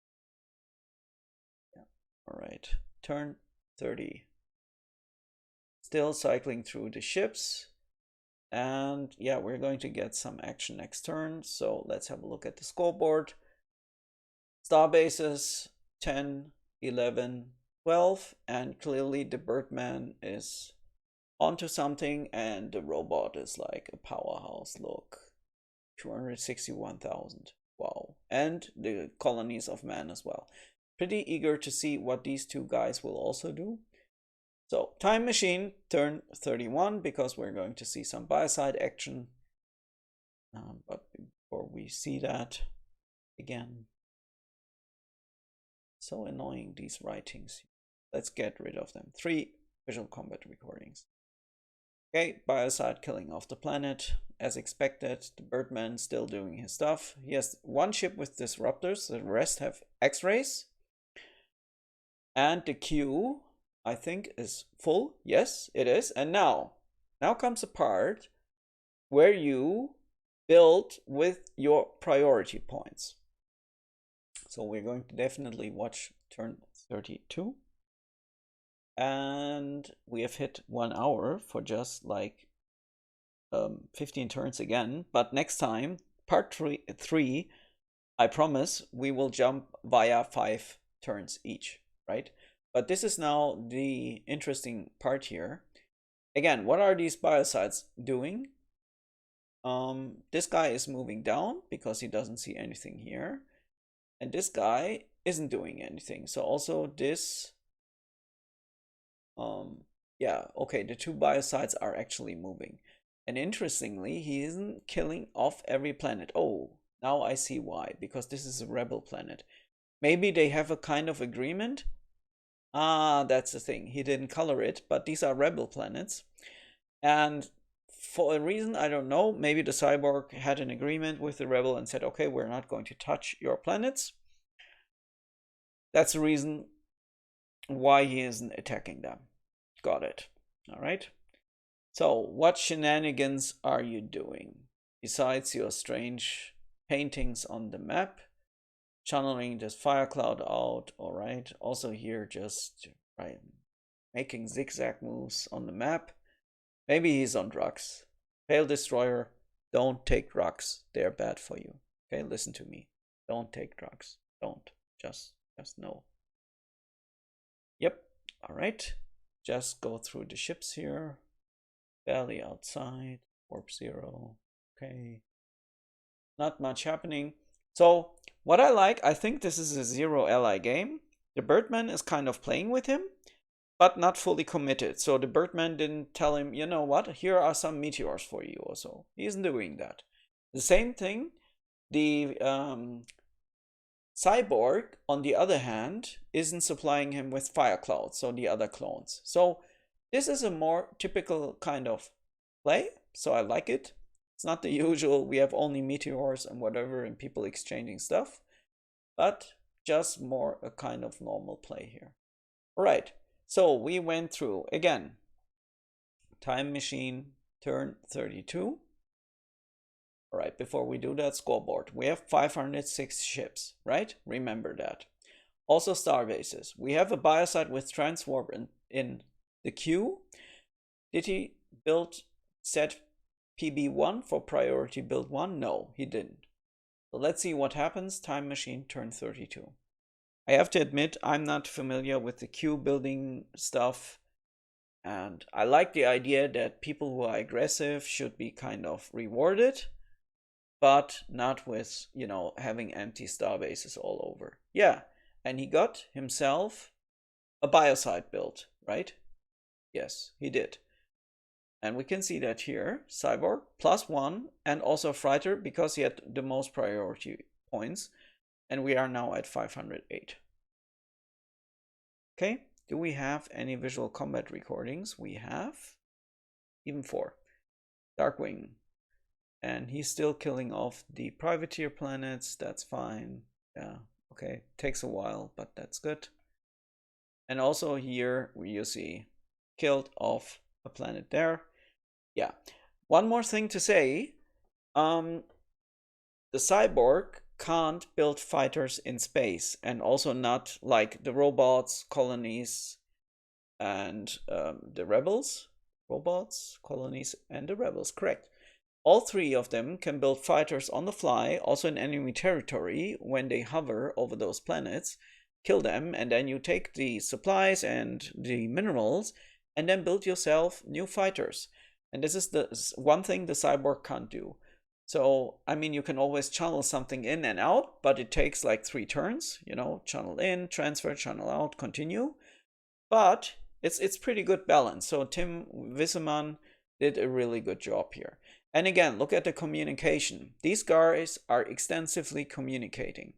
All right, turn 30. Still cycling through the ships. And yeah, we're going to get some action next turn. So let's have a look at the scoreboard. Star bases 10, 11, 12. And clearly the Birdman is onto something. And the robot is like a powerhouse. Look, 261,000. Wow. And the colonies of man as well. Pretty eager to see what these two guys will also do. So, time machine, turn 31, because we're going to see some biocide action. But before we see that, again, so annoying, these writings. Let's get rid of them. 3 visual combat recordings. Okay, biocide killing off the planet, as expected. The Birdman still doing his stuff. He has 1 ship with disruptors, the rest have X-rays. And the queue, I think, is full. Yes, it is. And now comes a part where you build with your priority points. So we're going to definitely watch turn 32. And we have hit 1 hour for just like 15 turns again. But next time, part 3, I promise we will jump via 5 turns each, right? But this is now the interesting part here. Again, what are these biocides doing? This guy is moving down because he doesn't see anything here. And this guy isn't doing anything. So also this, yeah, okay, the 2 biocides are actually moving. And interestingly, he isn't killing off every planet. Oh, now I see why, because this is a rebel planet. Maybe they have a kind of agreement. Ah, that's the thing. He didn't color it, but these are rebel planets. And for a reason, I don't know, maybe the Cyborg had an agreement with the rebel and said, okay, we're not going to touch your planets. That's the reason why he isn't attacking them. Got it. All right. So what shenanigans are you doing? Besides your strange paintings on the map, channeling this Firecloud out, all right. Also here, just right, making zigzag moves on the map. Maybe he's on drugs. Pale Destroyer, don't take drugs. They're bad for you. Okay, listen to me. Don't take drugs. Don't. Just no. Yep. All right. Just go through the ships here. Barely outside. Warp 0. Okay. Not much happening. So what I like, I think this is a 0 ally game. The Birdman is kind of playing with him, but not fully committed. So the Birdman didn't tell him, you know what, here are some meteors for you or so. He isn't doing that. The same thing, the Cyborg, on the other hand, isn't supplying him with Fireclouds, so the other clones. So this is a more typical kind of play, so I like it. It's not the usual, we have only meteors and whatever and people exchanging stuff, but just more a kind of normal play here. All right, so we went through, again, time machine, turn 32. All right, before we do that, scoreboard. We have 506 ships, right? Remember that. Also star bases. We have a biocide with transwarp in the queue. Did he build set PB1 for priority build 1? No, he didn't. So let's see what happens. Time machine, turn 32. I have to admit, I'm not familiar with the queue building stuff. And I like the idea that people who are aggressive should be kind of rewarded, but not with, you know, having empty star bases all over. Yeah, and he got himself a biocide build, right? Yes, he did. And we can see that here, Cyborg, +1, and also Fighter, because he had the most priority points. And we are now at 508. Okay, do we have any visual combat recordings? We have even 4. Darkwing. And he's still killing off the privateer planets. That's fine. Yeah, okay. Takes a while, but that's good. And also here you see killed off a planet there. Yeah. One more thing to say. The Cyborg can't build fighters in space, and also not like the robots, colonies, and the rebels. Robots, colonies, and the rebels, correct. All three of them can build fighters on the fly, also in enemy territory, when they hover over those planets, kill them, and then you take the supplies and the minerals, and then build yourself new fighters. And this is the one thing the Cyborg can't do. So, I mean, you can always channel something in and out, but it takes like 3 turns, you know, channel in, transfer, channel out, continue. But it's pretty good balance. So Tim Wisseman did a really good job here. And again, look at the communication. These guys are extensively communicating.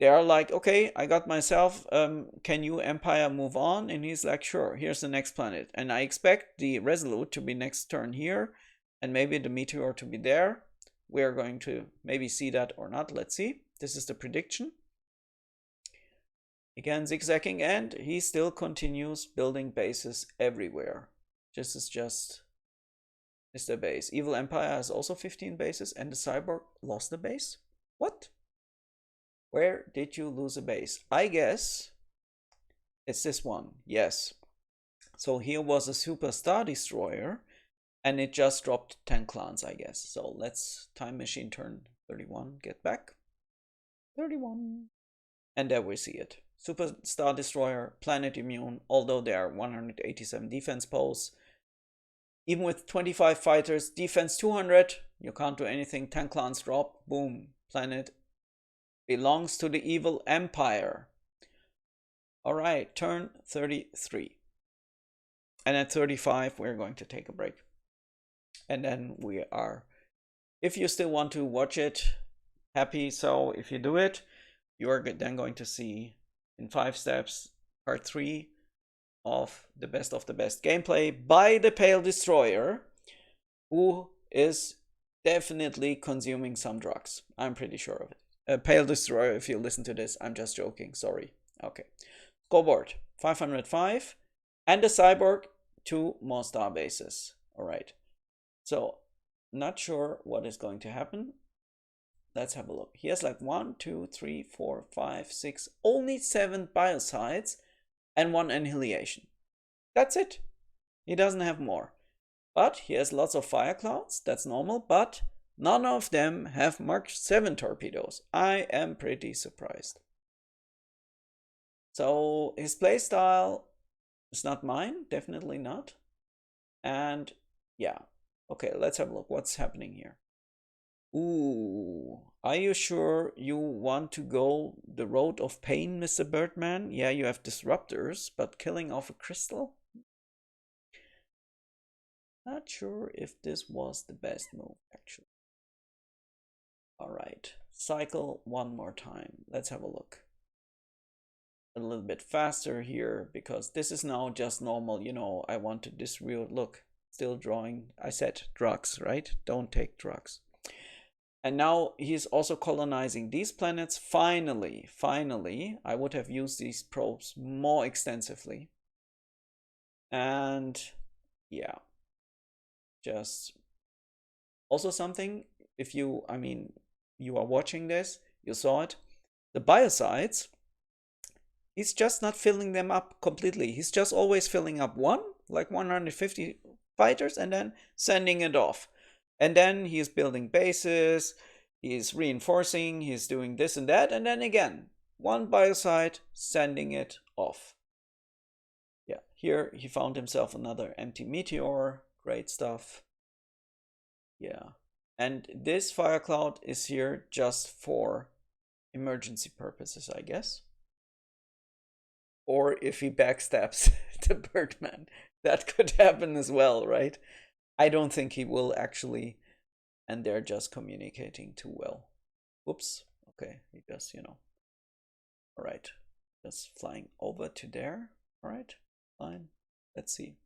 They are like, okay, I got myself, can you Empire move on? And he's like, sure, here's the next planet. And I expect the Resolute to be next turn here, and maybe the Meteor to be there. We're going to maybe see that or not. Let's see. This is the prediction. Again, zigzagging, and he still continues building bases everywhere. This is just the base. Evil Empire has also 15 bases, and the Cyborg lost a base? What? Where did you lose a base? I guess it's this one. Yes. So here was a Super Star Destroyer, and it just dropped 10 clans, I guess. So let's time machine turn 31, get back. 31. And there we see it. Super Star Destroyer, planet immune, although there are 187 defense posts. Even with 25 fighters, defense 200, you can't do anything. 10 clans drop, boom, planet belongs to the evil empire. All right, turn 33. And at 35, we're going to take a break. And then we are, if you still want to watch it, happy. So if you do it, you are then going to see in 5 steps, part 3 of the best gameplay by the Pale Destroyer, who is definitely consuming some drugs. I'm pretty sure of it. Pale Destroyer, if you listen to this, I'm just joking, sorry. Okay. Scoreboard, 505. And the Cyborg, 2 more star bases. All right. So, not sure what is going to happen. Let's have a look. He has like 1, 2, 3, 4, 5, 6, only 7 Biocides and 1 Anhiliation. That's it. He doesn't have more. But he has lots of Fireclouds, that's normal, but none of them have Mark 7 torpedoes. I am pretty surprised. So his playstyle is not mine, definitely not. And yeah, okay, let's have a look. What's happening here? Ooh, are you sure you want to go the road of pain, Mr. Birdman? Yeah, you have disruptors, but killing off a crystal? Not sure if this was the best move, actually. All right, cycle one more time. Let's have a look. A little bit faster here, because this is now just normal. You know, I wanted this real look. Still drawing. I said drugs, right? Don't take drugs. And now he's also colonizing these planets. Finally, I would have used these probes more extensively. And yeah, just also something, if you, I mean, you are watching this, you saw it. The Biocides, he's just not filling them up completely. He's just always filling up one, like 150 fighters, and then sending it off. And then he's building bases, he's reinforcing, he's doing this and that, and then again, one Biocide, sending it off. Yeah, here he found himself another empty meteor, great stuff. Yeah, and this Firecloud is here just for emergency purposes, I guess. Or if he backstabs the Birdman, that could happen as well, right? I don't think he will actually, and they're just communicating too well. Whoops. Okay, he just, you know. All right, just flying over to there. All right, fine. Let's see.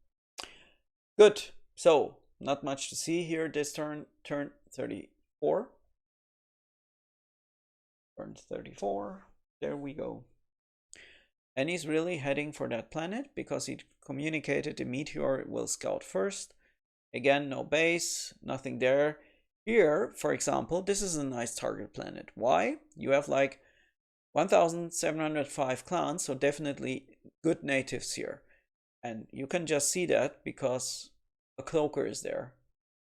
Good. So, not much to see here this turn. Turn 34. Turn 34. There we go. And he's really heading for that planet because he communicated the meteor will scout first. Again, no base, nothing there. Here, for example, this is a nice target planet. Why? You have like 1,705 clans, so definitely good natives here. And you can just see that because a cloaker is there,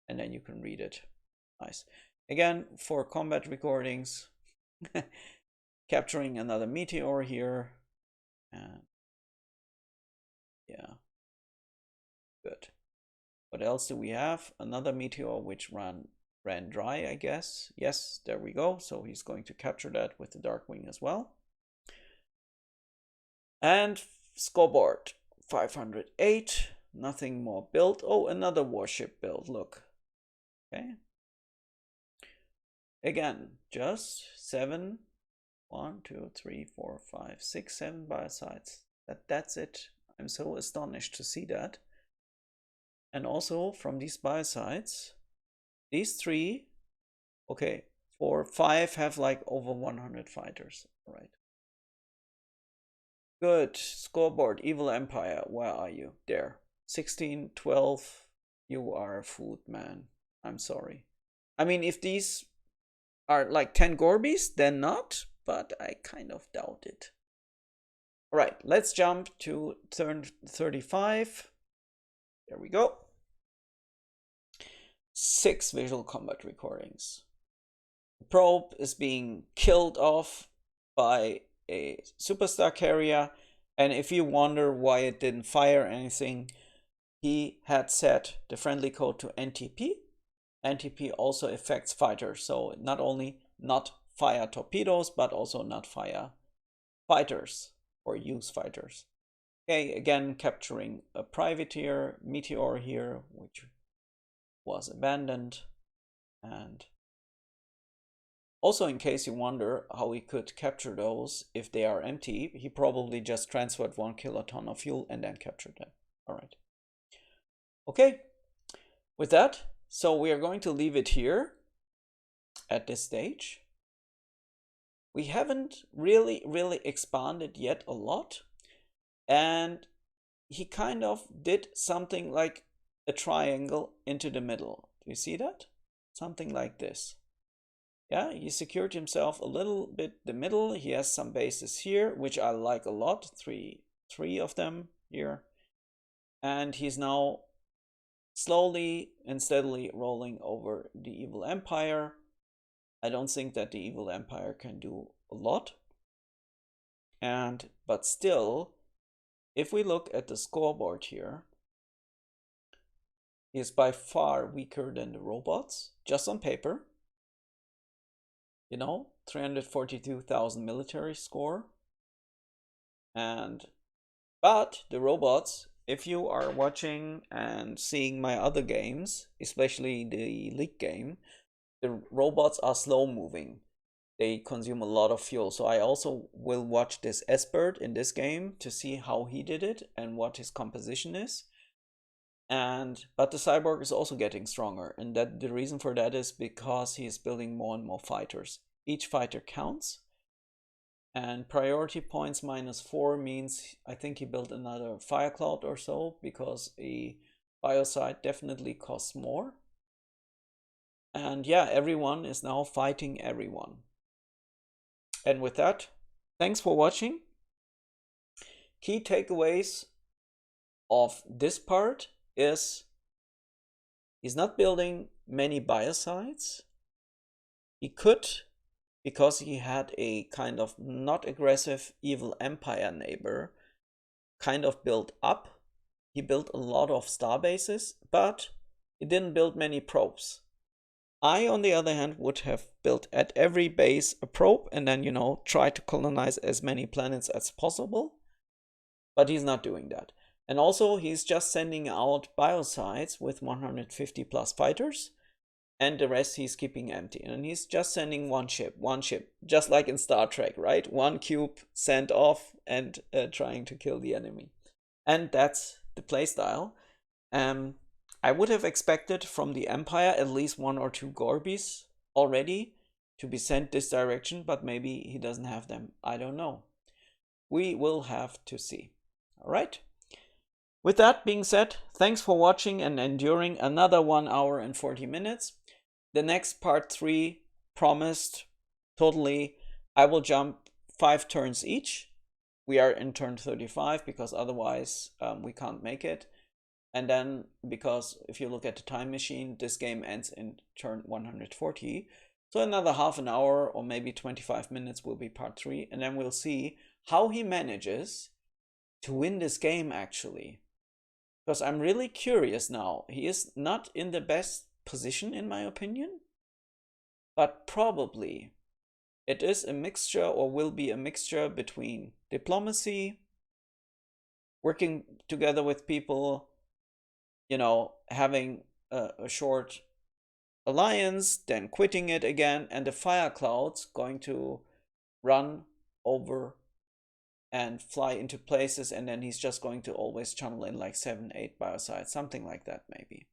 and then you can read it. Nice. Again, for combat recordings, capturing another meteor here. And yeah, good. What else do we have? Another meteor which ran dry, I guess. Yes, there we go. So he's going to capture that with the Darkwing as well. And scoreboard 508. Nothing more built. Oh, another warship build. Look. Okay. Again, just 7. 1, 2, 3, 4, 5, 6, 7 biocides. That's it. I'm so astonished to see that. And also from these biocides, these 3, okay, 4, 5 have like over 100 fighters. All right. Good. Scoreboard, Evil Empire. Where are you? There. 16, 12. You are a food, man. I'm sorry. I mean, if these are like 10 Gorbies, then not, but I kind of doubt it. All right, let's jump to turn 35. There we go. 6 visual combat recordings. The probe is being killed off by a superstar carrier, and if you wonder why it didn't fire anything, he had set the friendly code to NTP. NTP also affects fighters, so not only not fire torpedoes, but also not fire fighters or use fighters. Okay, again capturing a privateer, meteor here, which was abandoned. And also, in case you wonder how he could capture those if they are empty, he probably just transferred 1 kiloton of fuel and then captured them. All right. Okay, with that, so we are going to leave it here at this stage. We haven't really expanded yet a lot, and he kind of did something like a triangle into the middle. Do you see that? Something like this. Yeah, he secured himself a little bit the middle. He has some bases here, which I like a lot. Three of them here. And he's now slowly and steadily rolling over the Evil Empire. I don't think that the Evil Empire can do a lot. But still, if we look at the scoreboard here, he is by far weaker than the robots, just on paper. You know, 342,000 military score. But the robots, if you are watching and seeing my other games, especially the League game, the robots are slow moving. They consume a lot of fuel. So I also will watch this S-Bird in this game to see how he did it and what his composition is. But the Cyborg is also getting stronger, and that the reason for that is because he is building more and more fighters. Each fighter counts, and priority points -4 means I think he built another Firecloud or so, because a Biocide definitely costs more. And yeah, everyone is now fighting everyone. And with that, thanks for watching. Key takeaways of this part is he's not building many biocides. He could, because he had a kind of not aggressive Evil Empire neighbor, kind of built up. He built a lot of star bases, but he didn't build many probes. I, on the other hand, would have built at every base a probe and then, you know, try to colonize as many planets as possible. But he's not doing that. And also, he's just sending out biocides with 150 plus fighters, and the rest he's keeping empty. And he's just sending one ship, just like in Star Trek, right? One cube sent off and trying to kill the enemy. And that's the playstyle. I would have expected from the Empire at least 1 or 2 Gorbies already to be sent this direction, but maybe he doesn't have them. I don't know. We will have to see. All right. With that being said, thanks for watching and enduring another 1 hour and 40 minutes. the next part 3 promised totally. I will jump 5 turns each. We are in turn 35 because otherwise we can't make it. And then, because if you look at the time machine, this game ends in turn 140. So another half an hour or maybe 25 minutes will be part 3. And then we'll see how he manages to win this game actually. Because I'm really curious now. He is not in the best position in my opinion. But probably it is a mixture, or will be a mixture, between diplomacy, working together with people, you know, having a short alliance, then quitting it again, and the Fireclouds going to run over and fly into places, and then he's just going to always channel in like 7-8 biocides, something like that maybe.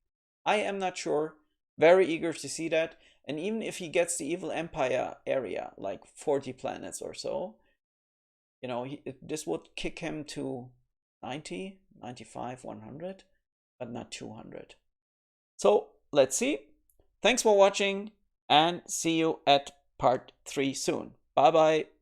I am not sure. Very eager to see that. And even if he gets the Evil Empire area, like 40 planets or so, you know, this would kick him to 90, 95, 100, but not 200. So let's see. Thanks for watching, and see you at part 3 soon. Bye bye.